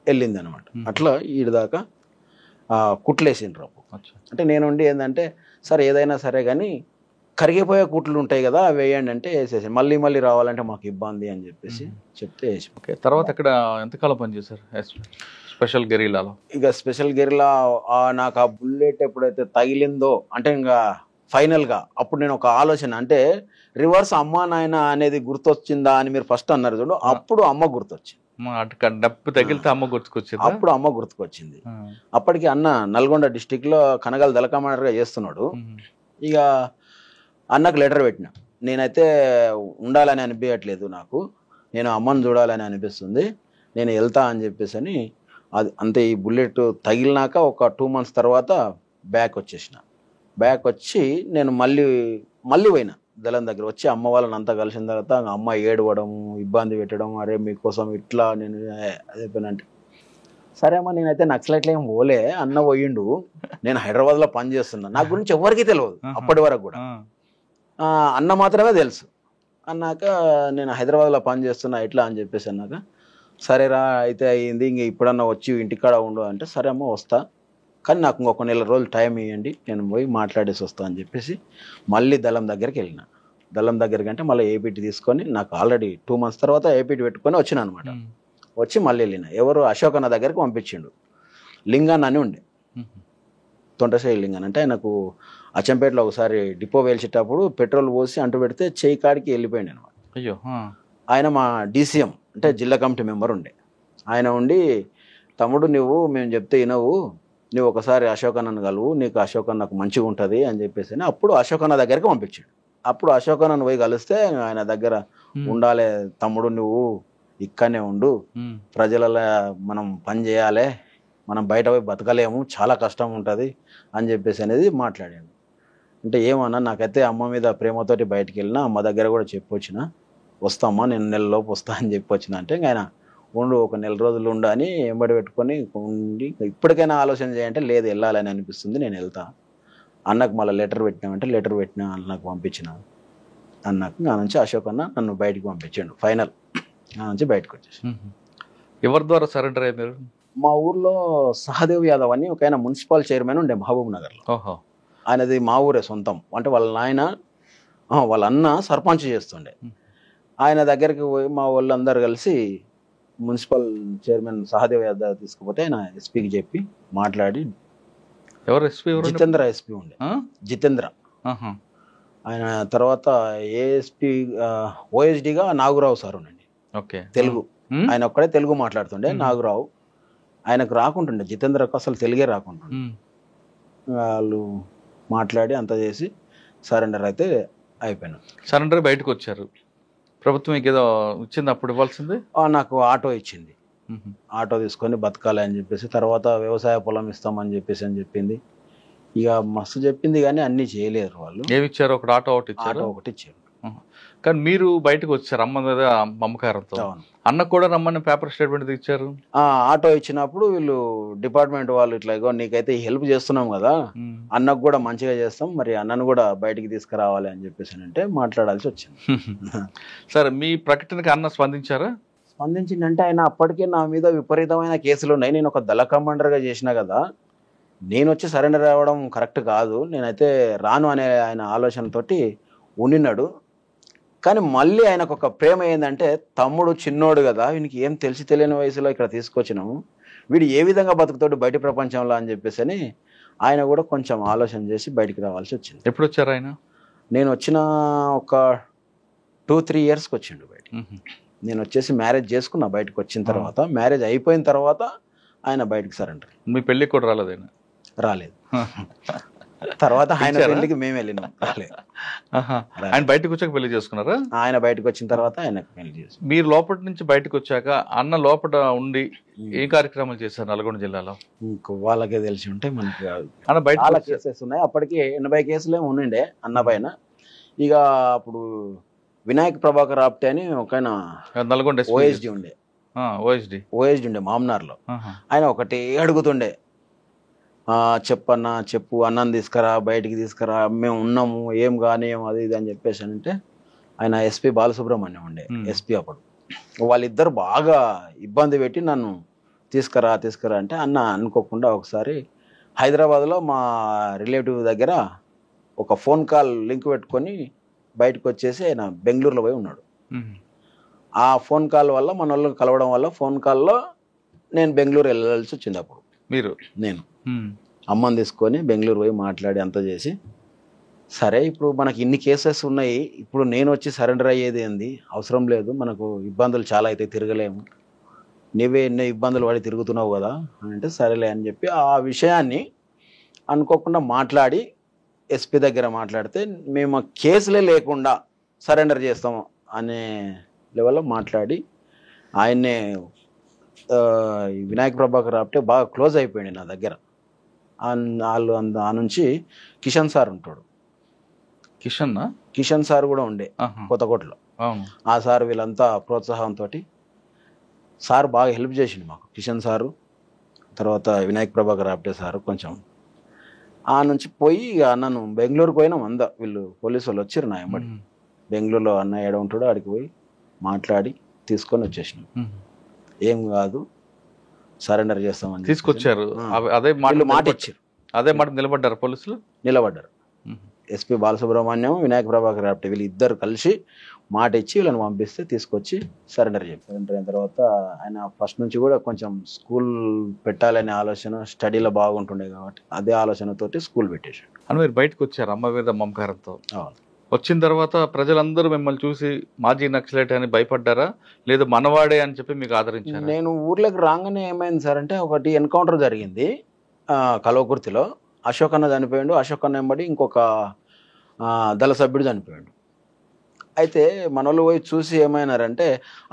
వెళ్ళింది అనమాట. అట్లా ఈడి దాకా కుట్లేసిండ్రు. అంటే నేనుండి ఏంటంటే సరే ఏదైనా సరే కానీ కరిగిపోయే కుట్లు ఉంటాయి కదా అవి వేయండి అంటే వేసేసి, మళ్ళీ రావాలంటే మాకు ఇబ్బంది అని చెప్పేసి చెప్తే వేసి. తర్వాత ఇక్కడ ఎంతకాలం పనిచేశారు స్పెషల్ గెరిలాలో? ఇక స్పెషల్ గెరిలా నాకు ఆ బుల్లెట్ ఎప్పుడైతే తగిలిందో అంటే ఇంకా ఫైనల్ గా అప్పుడు నేను ఒక ఆలోచన, అంటే రివర్స్ అమ్మా నాయన అనేది గుర్తొచ్చిందా అని మీరు ఫస్ట్ అన్నారు చూడు, అప్పుడు అమ్మ గుర్తొచ్చింది. డబ్బు తగిలితే అమ్మ గుర్తుకొచ్చింది. అప్పుడు అమ్మ గుర్తుకొచ్చింది. అప్పటికి అన్న నల్గొండ డిస్టిక్ లో కనగల్ దళ కమాండర్ గా చేస్తున్నాడు. ఇక అన్నకు లెటర్ పెట్టిన, నేనైతే ఉండాలని అనిపించట్లేదు, నాకు నేను అమ్మని చూడాలని అనిపిస్తుంది, నేను వెళ్తా అని చెప్పేసి అని. అది అంతే. ఈ బుల్లెట్ తగిలినాక ఒక 2 months తర్వాత బ్యాక్ వచ్చేసిన. బ్యాక్ వచ్చి నేను మళ్ళీ పోయినా దళం దగ్గర. వచ్చి అమ్మ వాళ్ళని అంతా కలిసిన తర్వాత అమ్మ ఏడవడం, ఇబ్బంది పెట్టడం, అరే మీకోసం ఇట్లా నేను అదే పని అంటే, సరే అమ్మ నేనైతే నక్సలైట్లు ఏం పోలే, అన్న పోయిండు, నేను హైదరాబాద్లో పని చేస్తున్నా, నా గురించి ఎవరికి తెలియదు అప్పటి వరకు కూడా, అన్న మాత్రమే తెలుసు. అన్నాక నేను హైదరాబాద్లో పని చేస్తున్నా ఎట్లా అని చెప్పేసి అన్నాక, సరేరా అయితే అయ్యింది, ఇంక ఇప్పుడన్నా వచ్చి ఇంటికాడ ఉండు అంటే, సరే అమ్మ వస్తా, కానీ నాకు ఇంకొక నెల రోజులు టైం ఇవ్వండి, నేను పోయి మాట్లాడేసి వస్తాను అని చెప్పేసి మళ్ళీ దళం దగ్గరికి వెళ్ళిన. దళం దగ్గరికి అంటే మళ్ళీ ఏపీటీ తీసుకొని, నాకు ఆల్రెడీ 2 months తర్వాత ఏపీటీ పెట్టుకొని వచ్చిన అనమాట. వచ్చి మళ్ళీ వెళ్ళిన. ఎవరు అశోక్ అన్న దగ్గరికి పంపించిండు. లింగన్ అని ఉండే, తొంటశ్రీ లింగన్ అంటే ఆయనకు అచ్చంపేటలో ఒకసారి డిపో వేల్చేటప్పుడు పెట్రోల్ పోసి అంటు పెడితే చేయి కాడికి వెళ్ళిపోయింది అనమాట. అయ్యో. ఆయన మా డీసీఎం అంటే జిల్లా కమిటీ మెంబర్ ఉండే. ఆయన ఉండి, తమ్ముడు నువ్వు మేము చెప్తే వినవు, నువ్వు ఒకసారి అశోక్ అన్నను కలువు, నీకు అశోక్ అన్నకు మంచిగా ఉంటుంది అని చెప్పేసి అప్పుడు అశోక్ అన్న దగ్గరికి పంపించాడు. అప్పుడు అశోక్ అన్నను పోయి కలిస్తే ఆయన దగ్గర ఉండాలి తమ్ముడు, నువ్వు ఇక్కడనే ఉండు, ప్రజల మనం పని చేయాలి, మనం బయట పోయి బతకలేము, చాలా కష్టం ఉంటుంది అని చెప్పేసి అనేది మాట్లాడాను. అంటే ఏమన్నా, నాకైతే అమ్మ మీద ప్రేమతోటి బయటికి వెళ్ళినా, అమ్మ దగ్గర కూడా చెప్పొచ్చిన, వస్తామ్మా నేను నెలలోపు వస్తా అని చెప్పొచ్చిన. అంటే ఆయన ఉండు, ఒక నెల రోజులు ఉండు అని ఎంబడి పెట్టుకొని ఉండి, ఇప్పటికైనా ఆలోచన చేయంటే లేదు వెళ్ళాలని అనిపిస్తుంది, నేను వెళ్తా. అన్నకు మళ్ళీ లెటర్ పెట్టినామంటే లెటర్ పెట్టినా, అన్నకు పంపించిన. అన్నకు నా నుంచి అశోక్ అన్న నన్ను బయటికి పంపించాడు. ఫైనల్ నా నుంచి బయటకు వచ్చేసి. ఎవరి ద్వారా సరెండర్ అయ్యారు? మా ఊర్లో సహదేవ్ యాదవ్ అని ఒక ఆయన మున్సిపల్ చైర్మన్ ఉండే మహబూబ్ నగర్లో. ఓహో. ఆయనది మా ఊరే సొంతం. అంటే వాళ్ళ నాయన వాళ్ళ అన్న సర్పంచ్ చేస్తుండే. ఆయన దగ్గరికి పోయి మా వాళ్ళందరూ కలిసి మున్సిపల్ చైర్మన్ సహదేవ్ యాదవ్ తీసుకుపోతే ఆయన ఎస్పీకి చెప్పి మాట్లాడి. ఎవరు ఎస్పీ? జితేంద్ర ఎస్పీ ఉండే, జితేంద్ర. ఆయన తర్వాత ఏఎస్పీ ఓఎస్డీగా నాగురావు సార్ ఉండండి. ఓకే. తెలుగు, ఆయన ఒక్కడే తెలుగు మాట్లాడుతుండే నాగురావు. ఆయనకు రాకుంటుండే, జితేంద్రకు అసలు తెలుగే రాకుంటుండే. వాళ్ళు మాట్లాడి అంతా చేసి సరెండర్ అయితే అయిపోయాను. సరెండర్ బయటకు వచ్చారు. ప్రభుత్వం ఏదో ఇచ్చింది, అప్పుడు ఇవ్వాల్సింది. నాకు ఆటో ఇచ్చింది. ఆటో తీసుకొని బతకాలి అని చెప్పేసి, తర్వాత వ్యవసాయ పొలం ఇస్తామని చెప్పేసి అని చెప్పింది. ఇక మస్తు చెప్పింది కానీ అన్ని చేయలేరు వాళ్ళు. ఏమి ఇచ్చారు? ఒకటి ఆటో ఒకటి ఇచ్చారు. ఆటో ఒకటి ఇచ్చారు. కానీ మీరు బయటకు వచ్చారు అమ్మ మీద మమకారంతో. అన్న కూడా రమ్మని పేపర్ స్టేట్మెంట్ ఇచ్చారు. ఆటో ఇచ్చినప్పుడు వీళ్ళు డిపార్ట్మెంట్ వాళ్ళు ఇట్లా, ఇగో నీకైతే హెల్ప్ చేస్తున్నాం కదా, అన్నకు కూడా మంచిగా చేస్తాం, మరి అన్నను కూడా బయటికి తీసుకురావాలి అని చెప్పేసి అంటే మాట్లాడాల్సి వచ్చింది. సరే, మీ ప్రకటనకి అన్న స్పందించారా? స్పందించిందంటే ఆయన అప్పటికే నా మీద విపరీతమైన కేసులు ఉన్నాయి, నేను ఒక దళ కమాండర్గా చేసిన కదా, నేను వచ్చి సరెండర్ అవ్వడం కరెక్ట్ కాదు, నేనైతే రాను అనే ఆయన ఆలోచనతోటి ఉండినాడు. కానీ మళ్ళీ ఆయనకు ఒక ప్రేమ ఏంటంటే, తమ్ముడు చిన్నోడు కదా, వీనికి ఏం తెలిసి తెలియని వయసులో ఇక్కడ తీసుకొచ్చినాము, వీడు ఏ విధంగా బతుకుతాడు బయట ప్రపంచంలో అని చెప్పేసి అని ఆయన కూడా కొంచెం ఆలోచన చేసి బయటికి రావాల్సి వచ్చింది. ఎప్పుడు వచ్చారు ఆయన? నేను వచ్చిన ఒక 2-3 yearsకి వచ్చిండు బయటికి. నేను వచ్చేసి మ్యారేజ్ చేసుకున్నా. బయటకు వచ్చిన తర్వాత, మ్యారేజ్ అయిపోయిన తర్వాత ఆయన బయటకు సరెండర్. మీ పెళ్ళికి కూడా రాలేదు ఆయన? రాలేదు. తర్వాత ఆయన పెళ్లికి మేము వెళ్ళినాం. ఆయన బయటకు వచ్చాక పెళ్లి చేసుకున్నారా? ఆయన బయటకు వచ్చిన తర్వాత ఆయన పెళ్లి చేసుకున్నారు. మీరు లోపల నుంచి బయటకు వచ్చాక అన్న లోపల ఉండి ఏ కార్యక్రమాలు చేశారు నల్గొండ జిల్లాలో? వాళ్ళకే తెలిసి ఉంటే మనకి. అన్న బయట చాలా కేసెస్ ఉన్నాయి. అప్పటికి 80 కేసులు ఏమి ఉండే అన్న పైన. ఇక అప్పుడు వినాయక్ ప్రభాకర్ ఆప్టే అని ఒక నల్గొండ ఓఎస్డి ఉండే. ఓఎస్డి ఉండే మామ్నార్లో. ఆయన ఒకటి అడుగుతుండే, చెప్పన్నా చెప్పు, అన్నం తీసుకురా, బయటికి తీసుకురా, మేము ఉన్నాము, ఏం కానీ అది ఇది అని చెప్పేసి అంటే ఆయన ఎస్పీ బాలసుబ్రహ్మణ్యం ఉండే ఎస్పీ అప్పుడు. వాళ్ళిద్దరు బాగా ఇబ్బంది పెట్టి నన్ను తీసుకురా అంటే అన్న అనుకోకుండా ఒకసారి హైదరాబాద్లో మా రిలేటివ్ దగ్గర ఒక ఫోన్ కాల్ లింక్ పెట్టుకొని బయటకు వచ్చేసి ఆయన బెంగళూరులో పోయి ఉన్నాడు. ఆ ఫోన్ కాల్ వల్ల మన వాళ్ళని కలవడం వల్ల ఫోన్ కాల్లో నేను బెంగళూరు వెళ్ళాల్సి వచ్చింది. అప్పుడు నేను అమ్మని తీసుకొని బెంగళూరు పోయి మాట్లాడి అంతా చేసి, సరే ఇప్పుడు మనకి ఇన్ని కేసెస్ ఉన్నాయి, ఇప్పుడు నేను వచ్చి సరెండర్ అయ్యేది ఏంది, అవసరం లేదు, మనకు ఇబ్బందులు చాలా అయితే తిరగలేము, నీవే ఎన్నో ఇబ్బందులు పడి తిరుగుతున్నావు కదా అంటే సరేలే అని చెప్పి ఆ విషయాన్ని అనుకోకుండా మాట్లాడి ఎస్పీ దగ్గర మాట్లాడితే, మేము కేసులే లేకుండా సరెండర్ చేస్తాము అనే లెవెల్లో మాట్లాడి ఆయన్నే వినాయక్ ప్రభాకర్ ఆప్టే బాగా క్లోజ్ అయిపోయింది నా దగ్గర. వాళ్ళు ఆ నుంచి కిషన్ సార్ ఉంటాడు. కిషన్ సార్ కూడా ఉండే కొత్తకోటలో. ఆ సార్ వీళ్ళంతా ప్రోత్సాహంతో సార్ బాగా హెల్ప్ చేసిండు మాకు. కిషన్ సారు, తర్వాత వినాయక్ ప్రభాకర్ ఆప్టే సారు కొంచెం. ఆ నుంచి పోయి నన్ను బెంగళూరుకు పోయినాం. వీళ్ళు పోలీసు వాళ్ళు వచ్చారు నా ఎంబడి. బెంగళూరులో అన్న ఏడ ఉంటాడో ఆడికి పోయి మాట్లాడి తీసుకొని వచ్చేసినాం. ఏం కాదు, సరెండర్ చేస్తామని తీసుకొచ్చారు. అదే మాట ఇచ్చారు. అదే మాట నిలబడ్డారు పోలీసులు. నిలబడ్డారు. ఎస్పీ బాలసుబ్రహ్మణ్యం, వినాయక ప్రభాకర్ రాప్టే వీళ్ళు ఇద్దరు కలిసి మాట ఇచ్చి వీళ్ళని పంపిస్తే తీసుకొచ్చి సరెండర్ చేయాలి. సరెండర్ అయిన తర్వాత ఆయన ఫస్ట్ నుంచి కూడా కొంచెం స్కూల్ పెట్టాలనే ఆలోచన, స్టడీలో బాగుంటుండే కాబట్టి అదే ఆలోచనతోటి స్కూల్ పెట్టేశాడు. అని మీరు బయటకు వచ్చారు అమ్మ మీద మమకారంతో. వచ్చిన తర్వాత ప్రజలందరూ మిమ్మల్ని చూసి మాజీ నక్సలైట్ అని భయపడ్డారా, లేదు మనవాడే అని చెప్పి మీకు ఆదరించారు? నేను ఊర్లోకి రాగానే ఏమైంది సార్ అంటే, ఒకటి ఎన్కౌంటర్ జరిగింది కల్వకుర్తిలో. అశోక్ అన్న చనిపోయాడు. అశోక్ అన్న వెంబడి ఇంకొక దళ సభ్యుడు చనిపోయాడు. అయితే మన వాళ్ళు పోయి చూసి ఏమైనారంటే,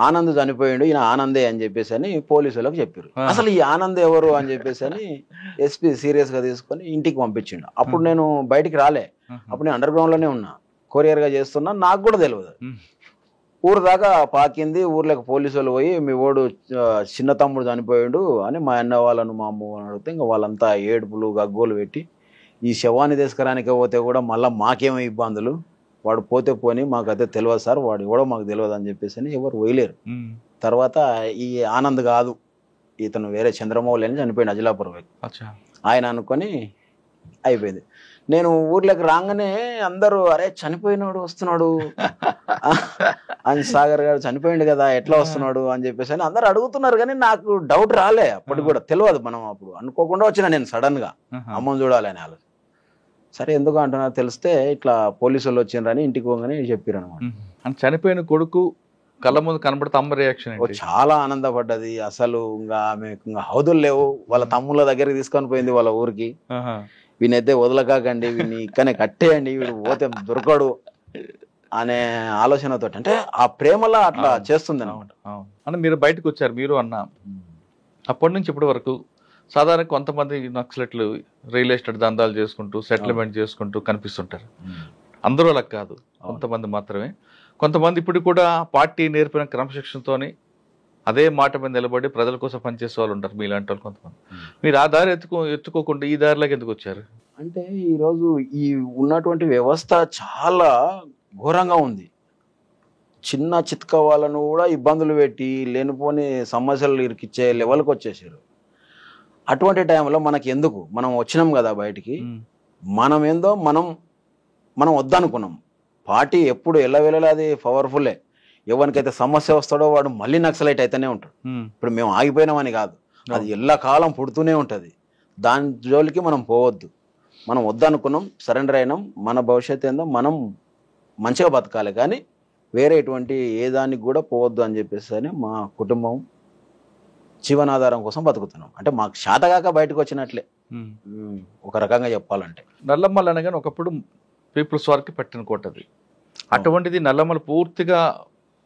ఆనంద్ చనిపోయాడు, ఈయన ఆనందే అని చెప్పేసి అని పోలీసులకు చెప్పారు. అసలు ఈ ఆనంద్ ఎవరు అని చెప్పేసి అని ఎస్పీ సీరియస్గా తీసుకొని ఇంటికి పంపించిండు. అప్పుడు నేను బయటికి రాలే, అప్పుడు నేను అండర్ గ్రౌండ్లోనే ఉన్నా, కొరియర్గా చేస్తున్నా. నాకు కూడా తెలియదు. ఊరు దాకా పాకింది. ఊర్లోకి పోలీసు వాళ్ళు పోయి, మీ ఓడు చిన్న తమ్ముడు చనిపోయాడు అని మా అన్న వాళ్ళను, మా అమ్మ వాళ్ళని అడిగితే ఇంకా వాళ్ళంతా ఏడుపులు గగ్గోలు పెట్టి, ఈ శవాన్ని తీసుకురానికే పోతే కూడా మళ్ళీ మాకేమో ఇబ్బందులు, వాడు పోతే పోని మాకైతే తెలియదు సార్, వాడు ఎవడో మాకు తెలియదు అని చెప్పేసి అని ఎవరు పోయలేరు. తర్వాత ఈ ఆనంద్ కాదు, ఇతను వేరే చంద్రమౌళి అని చనిపోయాడు అజిలాపురం వ్యక్తి, ఆయన అనుకొని అయిపోయింది. నేను ఊర్లోకి రాగానే అందరూ అరే చనిపోయినాడు వస్తున్నాడు అని, సాగర్ గారు చనిపోయింది కదా ఎట్లా వస్తున్నాడు అని చెప్పేసి అని అందరు అడుగుతున్నారు. కానీ నాకు డౌట్ రాలే, అప్పటికి కూడా తెలియదు. మనం అప్పుడు అనుకోకుండా వచ్చిన నేను సడన్ గా అమ్మని చూడాలి అని ఆలోచన. సరే ఎందుకు అంటున్నా తెలిస్తే ఇట్లా పోలీసు వాళ్ళు వచ్చిండ్రని ఇంటికి పోగానే చెప్పారు అనమాట. చనిపోయిన కొడుకు కళ్ళ ముందు కనబడితే అమ్మ రియాక్షన్ చాలా ఆనందపడ్డది. అసలు ఇంకా ఆమె ఇంకా హౌదులు లేవు, వాళ్ళ తమ్ముళ్ళ దగ్గరికి తీసుకొని పోయింది వాళ్ళ ఊరికి. వీనైతే వదలకాకండి, వీడిని ఇక్కడనే కట్టేయండి, వీడు పోతే దొరకడు అనే ఆలోచనతో, అంటే ఆ ప్రేమలా అట్లా చేస్తుంది అనమాట. అంటే మీరు బయటకు వచ్చారు, మీరు అన్న అప్పటి నుంచి ఇప్పటి వరకు సాధారణ కొంతమంది నక్సలెట్లు రియల్ ఎస్టేట్ దందాలు చేసుకుంటూ సెటిల్మెంట్ చేసుకుంటూ కనిపిస్తుంటారు. అందరూ అలా కాదు, కొంతమంది మాత్రమే. కొంతమంది ఇప్పుడు కూడా పార్టీ నేర్పిన క్రమశిక్షణతోని అదే మాట మీద నిలబడి ప్రజల కోసం పనిచేసే వాళ్ళు ఉంటారు, మీలాంటి వాళ్ళు కొంతమంది. మీరు ఆ దారి ఎత్తుకోకుండా ఈ దారిలోకి ఎందుకు వచ్చారు? అంటే ఈరోజు ఈ ఉన్నటువంటి వ్యవస్థ చాలా ఘోరంగా ఉంది. చిన్న చిత్క వాళ్ళను కూడా ఇబ్బందులు పెట్టి లేనిపోని సమస్యలు ఇరికిచ్చే లెవెల్కి వచ్చేసారు. అటువంటి టైంలో మనకి ఎందుకు, మనం వచ్చినాం కదా బయటికి, మనం ఏందో మనం వద్దనుకున్నాం. పార్టీ ఎప్పుడు ఎల్లవేళలా అది పవర్ఫుల్లే. ఎవరికైతే సమస్య వస్తాడో వాడు మళ్ళీ నక్సలైట్ అయితేనే ఉంటాడు. ఇప్పుడు మేము ఆగిపోయినామని కాదు, అది ఎల్లకాలం పుడుతూనే ఉంటుంది. దాని జోలికి మనం పోవద్దు. మనం వద్దనుకున్నాం, సరెండర్ అయినాం. మన భవిష్యత్తు ఏందో మనం మంచిగా బతకాలి, కానీ వేరే ఎటువంటి ఏ దానికి కూడా పోవద్దు అని చెప్పేసి అని మా కుటుంబం జీవనాధారం కోసం బతుకుతున్నాం. అంటే మాకు శాతగాక బయటకు వచ్చినట్లే ఒక రకంగా చెప్పాలంటే. నల్లమల అనగానే ఒకప్పుడు పీపుల్స్ వారికి పెట్టిన కోటది. అటువంటిది నల్లమల పూర్తిగా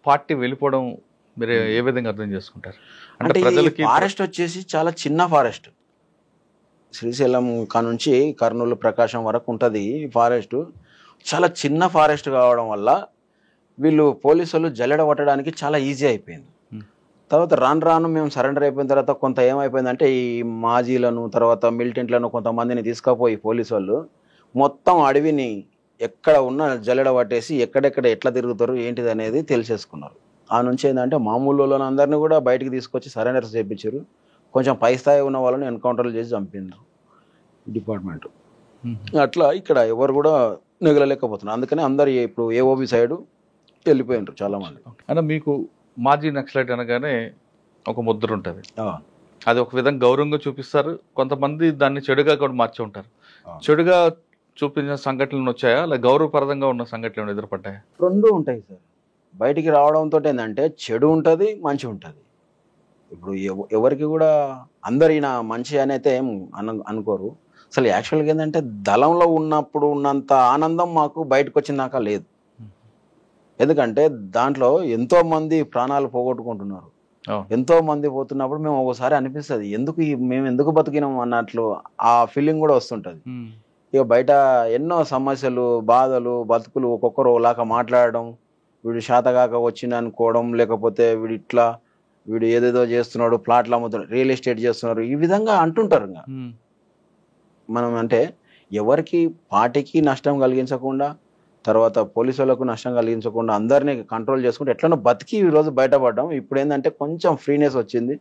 పార్టీ వెళ్ళిపోవడం మీరు ఏ విధంగా అర్థం చేసుకుంటారు? అంటే ఫారెస్ట్ వచ్చేసి చాలా చిన్న ఫారెస్ట్. శ్రీశైలం నుంచి కర్నూలు ప్రకాశం వరకు ఉంటుంది ఫారెస్ట్. చాలా చిన్న ఫారెస్ట్ కావడం వల్ల వీళ్ళు పోలీసులు జల్లెడ పట్టడానికి చాలా ఈజీ అయిపోయింది. తర్వాత రాను మేము సరెండర్ అయిపోయిన తర్వాత కొంత ఏమైపోయిందంటే, ఈ మాజీలను తర్వాత మిలిటెంట్లను కొంతమందిని తీసుకుపోయి పోలీసు వాళ్ళు మొత్తం అడవిని ఎక్కడ ఉన్న జల్లెడ పట్టేసి ఎక్కడెక్కడ ఎట్లా తిరుగుతారు ఏంటిది అనేది తెలిసేసుకున్నారు. ఆ నుంచి ఏంటంటే మామూలు వాళ్ళని అందరినీ కూడా బయటికి తీసుకొచ్చి సరెండర్స్ చేయించారు. కొంచెం పై స్థాయి ఉన్న వాళ్ళని ఎన్కౌంటర్లు చేసి చంపిండ్రు డిపార్ట్మెంట్. అట్లా ఇక్కడ ఎవరు కూడా మిగలలేకపోతున్నారు. అందుకని అందరు ఇప్పుడు ఏఓబి సైడ్ వెళ్ళిపోయినారు చాలా మంది. అంటే మీకు మాజీ నక్సలైట్ అనగానే ఒక ముద్ర ఉంటుంది, అది ఒక విధంగా గౌరవంగా చూపిస్తారు. కొంతమంది దాన్ని చెడుగా కూడా మార్చి ఉంటారు. చెడుగా చూపించిన సంఘటనలు వచ్చాయా, అలా గౌరవప్రదంగా ఉన్న సంఘటనలు ఎదురుపడ్డాయా? రెండు ఉంటాయి సార్. బయటికి రావడంతో ఏంటంటే చెడు ఉంటుంది, మంచి ఉంటుంది. ఇప్పుడు ఎవరికి కూడా అందరిన మంచి అనేది ఏం అనుకోరు. అసలు యాక్చువల్గా ఏంటంటే దళంలో ఉన్నప్పుడు ఉన్నంత ఆనందం మాకు బయటకు వచ్చినాక లేదు. ఎందుకంటే దాంట్లో ఎంతో మంది ప్రాణాలు పోగొట్టుకుంటున్నారు, ఎంతో మంది పోతున్నప్పుడు మేము ఒకసారి అనిపిస్తుంది మేము ఎందుకు బతికినాం అన్నట్లు ఆ ఫీలింగ్ కూడా వస్తుంటది. ఇక బయట ఎన్నో సమస్యలు, బాధలు, బతుకులు ఒక్కొక్కరు ఒకలాగా మాట్లాడడం, వీడు శాతగాక వచ్చింది అనుకోవడం, లేకపోతే వీడు ఏదేదో చేస్తున్నాడు, ప్లాట్లు అమ్ముతున్నాడు, రియల్ ఎస్టేట్ చేస్తున్నారు, ఈ విధంగా అంటుంటారు. ఇంకా మనం అంటే ఎవరికి పార్టీకి నష్టం కలిగించకుండా, తర్వాత పోలీసు వాళ్ళకు నష్టం కలిగించకుండా అందరినీ కంట్రోల్ చేసుకుంటే ఎట్లనో బతికి ఈరోజు బయటపడ్డాం. ఇప్పుడు ఏంటంటే కొంచెం ఫ్రీనెస్ వచ్చింది,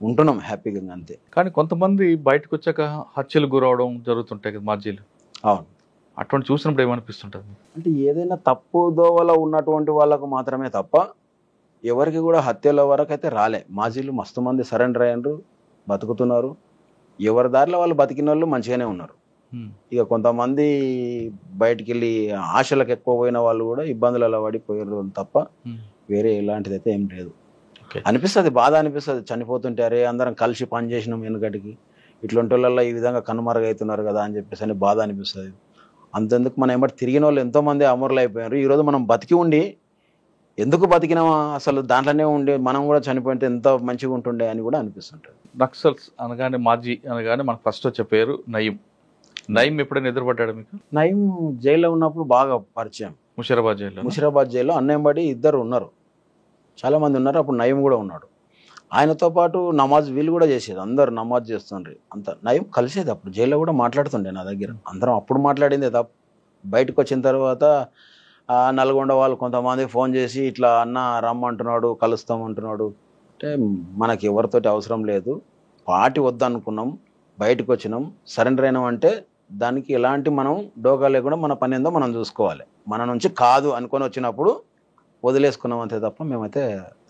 ఉంటున్నాం హ్యాపీగా అంతే. కానీ కొంతమంది బయటకు వచ్చాక హత్యలు గురవడం జరుగుతుంటాయి కదా మాజీలు. అవును. అటువంటి చూసినప్పుడు ఏమనిపిస్తుంటుంది? అంటే ఏదైనా తప్పు దోవలో ఉన్నటువంటి వాళ్ళకు మాత్రమే తప్ప ఎవరికి కూడా హత్యల వరకు అయితే రాలే. మాజీలు మస్తు మంది సరెండర్ అయ్యారు, బతుకుతున్నారు. ఎవరి దారిలో వాళ్ళు బతికిన వాళ్ళు మంచిగానే ఉన్నారు. ఇక కొంతమంది బయటికి వెళ్ళి ఆశలకు ఎక్కువ పోయిన వాళ్ళు కూడా ఇబ్బందులలో పడిపోయారు తప్ప వేరే ఎలాంటిది అయితే ఏం లేదు. అనిపిస్తుంది, బాధ అనిపిస్తుంది చనిపోతుంటే, అరే అందరం కలిసి పని చేసినాం వెనుకటికి, ఇట్లాంటి వాళ్ళల్లో ఈ విధంగా కనుమరుగవుతున్నారు కదా అని చెప్పేసి అని బాధ అనిపిస్తుంది. అంతెందుకు మనం ఏమంటే తిరిగిన వాళ్ళు ఎంతోమంది అమరులు అయిపోయారు. ఈరోజు మనం బతికి ఉండి ఎందుకు బతికినామా, అసలు దాంట్లోనే ఉండి మనం కూడా చనిపోయింటే ఎంత మంచిగా ఉంటుండే అని కూడా అనిపిస్తుంటుంది. నక్సల్స్ అనగానే మాజీ అనగానే మనకు ఫస్ట్ వచ్చే పేరు నయీం. నయీం ఎప్పుడైనా ఎదురుపడ్డాడు మీకు? నయీం జైల్లో ఉన్నప్పుడు బాగా పరిచయం. ముషిరాబాద్ జైల్లో అన్నయ్యంబడి ఇద్దరు ఉన్నారు, చాలా మంది ఉన్నారు. అప్పుడు నయీం కూడా ఉన్నాడు. ఆయనతో పాటు నమాజ్ వీళ్ళు కూడా చేసేది, అందరు నమాజ్ చేస్తుండ్రి. అంత నయీం కలిసేది. అప్పుడు జైల్లో కూడా మాట్లాడుతుండే నా దగ్గర. అందరం అప్పుడు మాట్లాడిందే తప్ప బయటకు వచ్చిన తర్వాత నల్గొండ వాళ్ళు కొంతమంది ఫోన్ చేసి ఇట్లా అన్న రమ్మంటున్నాడు, కలుస్తామంటున్నాడు. అంటే మనకి ఎవరితోటి అవసరం లేదు, పార్టీ వద్దనుకున్నాం, బయటకు వచ్చినాం, సరెండర్ అయినాం అంటే దానికి ఎలాంటి మనం డోకా లేకుండా మన పని ఏందో మనం చూసుకోవాలి. మన నుంచి కాదు అనుకొని వచ్చినప్పుడు వదిలేసుకున్నాం అంతే తప్ప మేమైతే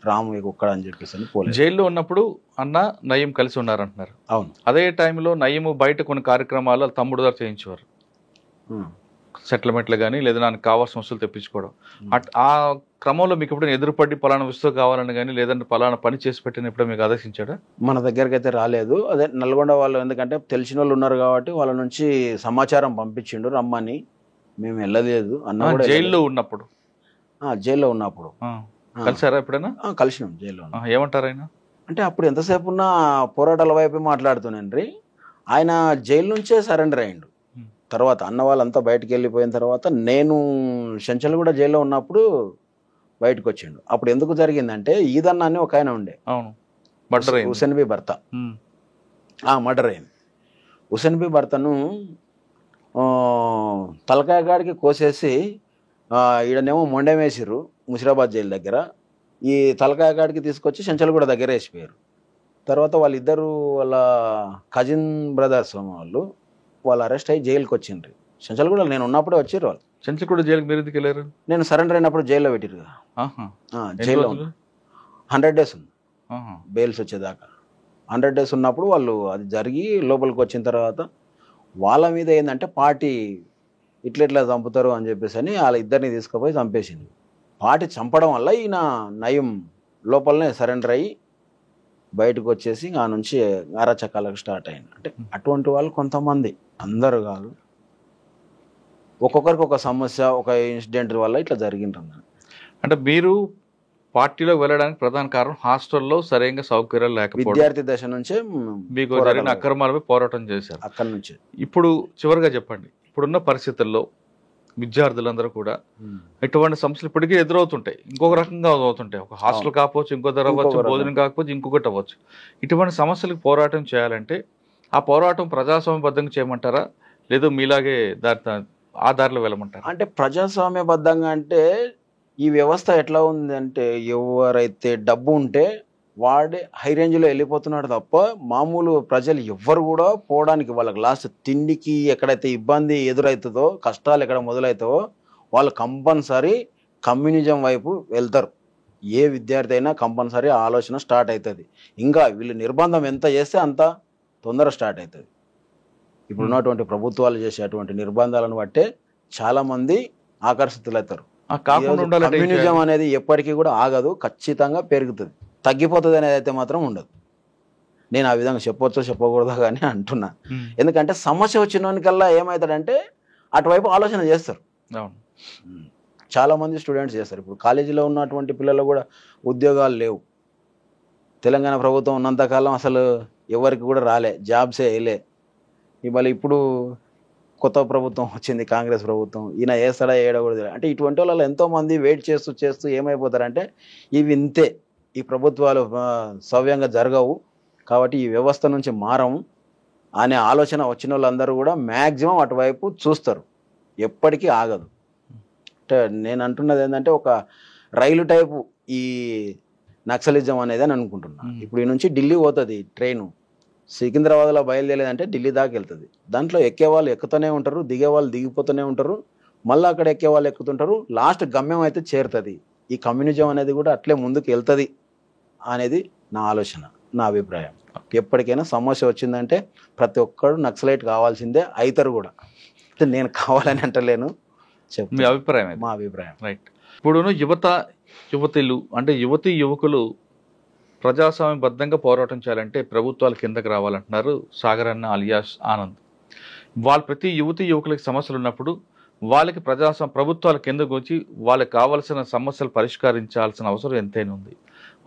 రాము ఒక్కడ అని చెప్పేసి పోలేదు. జైల్లో ఉన్నప్పుడు అన్న నయీం కలిసి ఉన్నారంటున్నారు. అవును. అదే టైంలో నయీం బయట కొన్ని కార్యక్రమాలు తమ్ముడు గారు చేయించేవారు, సెటిల్మెంట్లు కానీ లేదా నాకు కావాల్సిన వస్తువులు తెప్పించుకోవడం. ఆ క్రమంలో మీకు ఎప్పుడైనా ఎదురుపడి పలానా వస్తువు కావాలని కానీ లేదంటే పలానా పని చేసి పెట్టిన ఎప్పుడో మీకు ఆదేశించాడా? మన దగ్గరికి అయితే రాలేదు. అదే నల్గొండ వాళ్ళు ఎందుకంటే తెలిసిన వాళ్ళు ఉన్నారు కాబట్టి వాళ్ళ నుంచి సమాచారం పంపించిండు రమ్మని. మేము వెళ్ళలేదు. అన్న కూడా జైల్లో ఉన్నప్పుడు జైల్లో ఉన్నప్పుడు కలిసారా ఎప్పుడైనా? కలిసినాం జైల్లో. ఏమంటారు ఆయన? అంటే అప్పుడు ఎంతసేపు ఉన్నా పోరాటాల వైపే మాట్లాడుతున్నాండ్రి. ఆయన జైలు నుంచే సరెండర్ అయ్యిండు. తర్వాత అన్న వాళ్ళంతా బయటకు వెళ్ళిపోయిన తర్వాత నేను చెంచల్ కూడా జైల్లో ఉన్నప్పుడు బయటకు వచ్చిండు. అప్పుడు ఎందుకు జరిగిందంటే ఈదన్న అని ఒక ఆయన ఉండే, హుసేన్ బి భర్త, మర్డర్ అయింది. హుసేన్ బి భర్తను తలకాయ గాడికి కోసేసి ఈడనేమో మొండెం వేసిర్రు ముషిరాబాద్ జైలు దగ్గర. ఈ తలకాయ గాడికి తీసుకొచ్చి చెంచల్ కూడా దగ్గర వేసిపోయారు. తర్వాత వాళ్ళిద్దరు వాళ్ళ కజిన్ బ్రదర్స్ వాళ్ళు అరెస్ట్ అయ్యి జైలుకి వచ్చిండ్రు. చెంచల్ కూడా నేను ఉన్నప్పుడే వచ్చిర్రు వాళ్ళు. చెంచల్ కూడా జైలుకి మీరు ఎందుకు వెళ్ళారు? నేను సరెండర్ అయినప్పుడు జైల్లో పెట్టిరు కదా. జైల్లో 100 days ఉంది బెయిల్స్ వచ్చేదాకా. 100 days ఉన్నప్పుడు వాళ్ళు అది జరిగి లోపలికి వచ్చిన తర్వాత వాళ్ళ మీద ఏంటంటే పార్టీ ఇట్లా చంపుతారు అని చెప్పేసి అని వాళ్ళ ఇద్దరిని తీసుకుపోయి చంపేసింది. పార్టీ చంపడం వల్ల ఈయన నయీం లోపలనే సరెండర్ అయ్యి బయటకు వచ్చేసి ఆ నుంచి అరాచకాలకు స్టార్ట్ అయింది. అంటే అటువంటి వాళ్ళు కొంతమంది, అందరూ కాదు, ఒక్కొక్కరికి ఒక సమస్య, ఒక ఇన్సిడెంట్ వల్ల ఇట్లా జరిగింటుంది. అంటే మీరు పార్టీలో వెళ్ళడానికి ప్రధాన కారణం హాస్టల్లో సరైన సౌకర్యాలు లేకపోవడం. విద్యార్థి దశ నుంచే మీకు జరిగిన అక్రమాలపై పోరాటం చేశారు. అక్కడి నుంచి ఇప్పుడు చివరిగా చెప్పండి, ఇప్పుడున్న పరిస్థితుల్లో విద్యార్థులందరూ కూడా ఎటువంటి సమస్యలు ఇప్పటికీ ఎదురవుతుంటాయి, ఇంకొక రకంగా అవుతుంటాయి. ఒక హాస్టల్ కాకపోవచ్చు, ఇంకో ధర అవ్వచ్చు, భోజనం కాకపోవచ్చు, ఇంకొకటి అవ్వచ్చు. ఇటువంటి సమస్యలకు పోరాటం చేయాలంటే ఆ పోరాటం ప్రజాస్వామ్యబద్ధంగా చేయమంటారా, లేదు మీలాగే ఆ దారిలో వెళ్ళమంటారా? అంటే ప్రజాస్వామ్యబద్ధంగా అంటే ఈ వ్యవస్థ ఎట్లా ఉంది అంటే ఎవరైతే డబ్బు ఉంటే వాడే హై రేంజ్లో వెళ్ళిపోతున్నాడు తప్ప మామూలు ప్రజలు ఎవ్వరు కూడా పోవడానికి, వాళ్ళకి లాస్ట్ తిండికి ఎక్కడైతే ఇబ్బంది ఎదురవుతుందో, కష్టాలు ఎక్కడ మొదలవుతావో వాళ్ళు కంపల్సరీ కమ్యూనిజం వైపు వెళ్తారు. ఏ విద్యార్థి అయినా కంపల్సరీ ఆలోచన స్టార్ట్ అవుతుంది. ఇంకా వీళ్ళు నిర్బంధం ఎంత చేస్తే అంత తొందర స్టార్ట్ అవుతుంది. ఇప్పుడు ఉన్నటువంటి ప్రభుత్వాలు చేసేటువంటి నిర్బంధాలను బట్టే చాలా మంది ఆకర్షితులవుతారు. కమ్యూనిజం అనేది ఎప్పటికీ కూడా ఆగదు, ఖచ్చితంగా పెరుగుతుంది. తగ్గిపోతుంది అనేది అయితే మాత్రం ఉండదు. నేను ఆ విధంగా చెప్పవచ్చో చెప్పకూడదో కానీ అంటున్నా. ఎందుకంటే సమస్య వచ్చినకల్లా ఏమవుతాడంటే అటువైపు ఆలోచన చేస్తారు. చాలా మంది స్టూడెంట్స్ చేస్తారు. ఇప్పుడు కాలేజీలో ఉన్నటువంటి పిల్లలు కూడా ఉద్యోగాలు లేవు. తెలంగాణ ప్రభుత్వం ఉన్నంతకాలం అసలు ఎవరికి కూడా రాలే, జాబ్సే వేయలే. ఇవాళ ఇప్పుడు కొత్త ప్రభుత్వం వచ్చింది, కాంగ్రెస్ ప్రభుత్వం, ఈయన వేస్తాడా వేయకూడదు. అంటే ఇటువంటి వాళ్ళు ఎంతోమంది వెయిట్ చేస్తూ ఏమైపోతారంటే ఇవి ఇంతే, ఈ ప్రభుత్వాలు సవ్యంగా జరగవు కాబట్టి ఈ వ్యవస్థ నుంచి మారము అనే ఆలోచన వచ్చిన వాళ్ళందరూ కూడా మ్యాక్సిమం అటువైపు చూస్తారు. ఎప్పటికీ ఆగదు. అంటే నేను అంటున్నది ఏంటంటే ఒక రైలు టైపు ఈ నక్సలిజం అనేది అని అనుకుంటున్నా. ఇప్పుడు ఈ నుంచి ఢిల్లీ పోతుంది ట్రైను, సికింద్రాబాద్లో బయలుదేరేదంటే ఢిల్లీ దాకా వెళ్తుంది. దాంట్లో ఎక్కే వాళ్ళు ఎక్కుతూనే ఉంటారు, దిగే వాళ్ళు దిగిపోతూనే ఉంటారు, మళ్ళీ అక్కడ ఎక్కే వాళ్ళు ఎక్కుతుంటారు, లాస్ట్ గమ్యం అయితే చేరుతుంది. ఈ కమ్యూనిజం అనేది కూడా అట్లే ముందుకు వెళ్తుంది అనేది నా ఆలోచన, నా అభిప్రాయం. ఎప్పటికైనా సమస్య వచ్చిందంటే ప్రతి ఒక్కరు నక్సలైట్ కావాల్సిందే, అవుతారు కూడా. అంటే నేను కావాలని అంటలేను, మీ అభిప్రాయం? మా అభిప్రాయం. రైట్. ఇప్పుడు యువతులు అంటే యువకులు ప్రజాస్వామ్యబద్ధంగా పోరాటం చేయాలంటే ప్రభుత్వాలు కిందకి రావాలంటున్నారు సాగర్ అన్న అలియాస్ ఆనంద్. వాళ్ళు ప్రతి యువకులకి సమస్యలు ఉన్నప్పుడు వాళ్ళకి ప్రభుత్వాల కిందకు వచ్చి వాళ్ళకి కావాల్సిన సమస్యలు పరిష్కరించాల్సిన అవసరం ఎంతైనా ఉంది.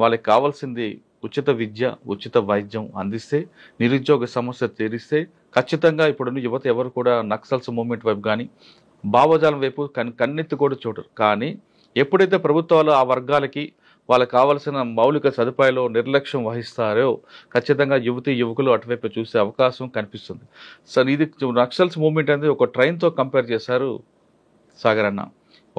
వాళ్ళకి కావాల్సింది ఉచిత విద్య, ఉచిత వైద్యం అందిస్తే, నిరుద్యోగ సమస్య తీరిస్తే ఖచ్చితంగా ఇప్పుడు యువత ఎవరు కూడా నక్సల్స్ మూవ్మెంట్ వైపు కానీ భావజాలం వైపు కన్నెత్తి కూడా చూడరు. కానీ ఎప్పుడైతే ప్రభుత్వాలు ఆ వర్గాలకి వాళ్ళకి కావాల్సిన మౌలిక సదుపాయాలు నిర్లక్ష్యం వహిస్తారో ఖచ్చితంగా యువకులు అటువైపు చూసే అవకాశం కనిపిస్తుంది. సార్, ఇది నక్సల్స్ మూవ్మెంట్ అనేది ఒక ట్రైన్తో కంపేర్ చేశారు సాగర్ అన్న.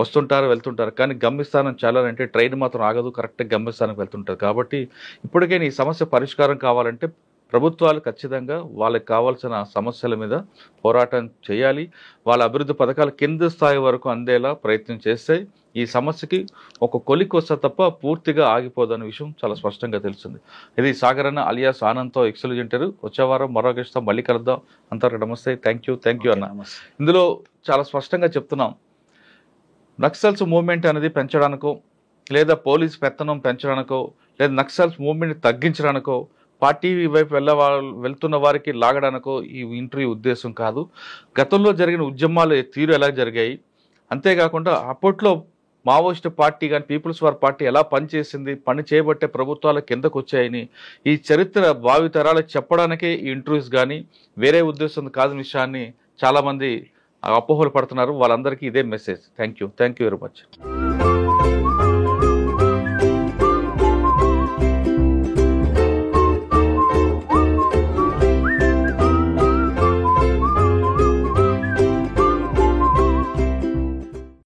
వస్తుంటారు, వెళ్తుంటారు, కానీ గమ్యస్థానం చేరాలంటే ట్రైన్ మాత్రం ఆగదు, కరెక్ట్గా గమ్యస్థానానికి వెళ్తుంటారు. కాబట్టి ఇప్పటికే ఈ సమస్య పరిష్కారం కావాలంటే ప్రభుత్వాలు ఖచ్చితంగా వాళ్ళకి కావాల్సిన సమస్యల మీద పోరాటం చేయాలి. వాళ్ళ అభివృద్ధి పథకాలు కింద స్థాయి వరకు అందేలా ప్రయత్నం చేస్తే ఈ సమస్యకి ఒక కొలికి వస్తే తప్ప పూర్తిగా ఆగిపోదన్న విషయం చాలా స్పష్టంగా తెలిసింది. ఇది సాగర్ అన్న అలియాస్ ఆనంద్తో ఎక్సలెంట్. వచ్చే వారం మరో గెస్ట్తో మళ్ళీ కలుద్దాం. అంతవరకు నమస్తే. థ్యాంక్ యూ అన్న. ఇందులో చాలా స్పష్టంగా చెప్తున్నాం, నక్సల్స్ మూవ్మెంట్ అనేది పెంచడానికో, లేదా పోలీస్ పెత్తనం పెంచడానికో, లేదా నక్సల్స్ మూవ్మెంట్ తగ్గించడానికో, పార్టీ వైపు వెళ్తున్న వారికి లాగడానికో ఈ ఇంటర్వ్యూ ఉద్దేశం కాదు. గతంలో జరిగిన ఉద్యమాలు తీరు ఎలా జరిగాయి, అంతేకాకుండా అప్పట్లో మావోయిస్ట్ పార్టీ కానీ పీపుల్స్ వార్ పార్టీ ఎలా పనిచేసింది, పని చేయబట్టే ప్రభుత్వాల కిందకు వచ్చాయని ఈ చరిత్ర భావితరాలకు చెప్పడానికే ఈ ఇంటర్వ్యూస్ కానీ వేరే ఉద్దేశం కాదని విషయాన్ని చాలామంది అపోహలు పడుతున్నారు. వాళ్ళందరికీ ఇదే message. Thank you very much.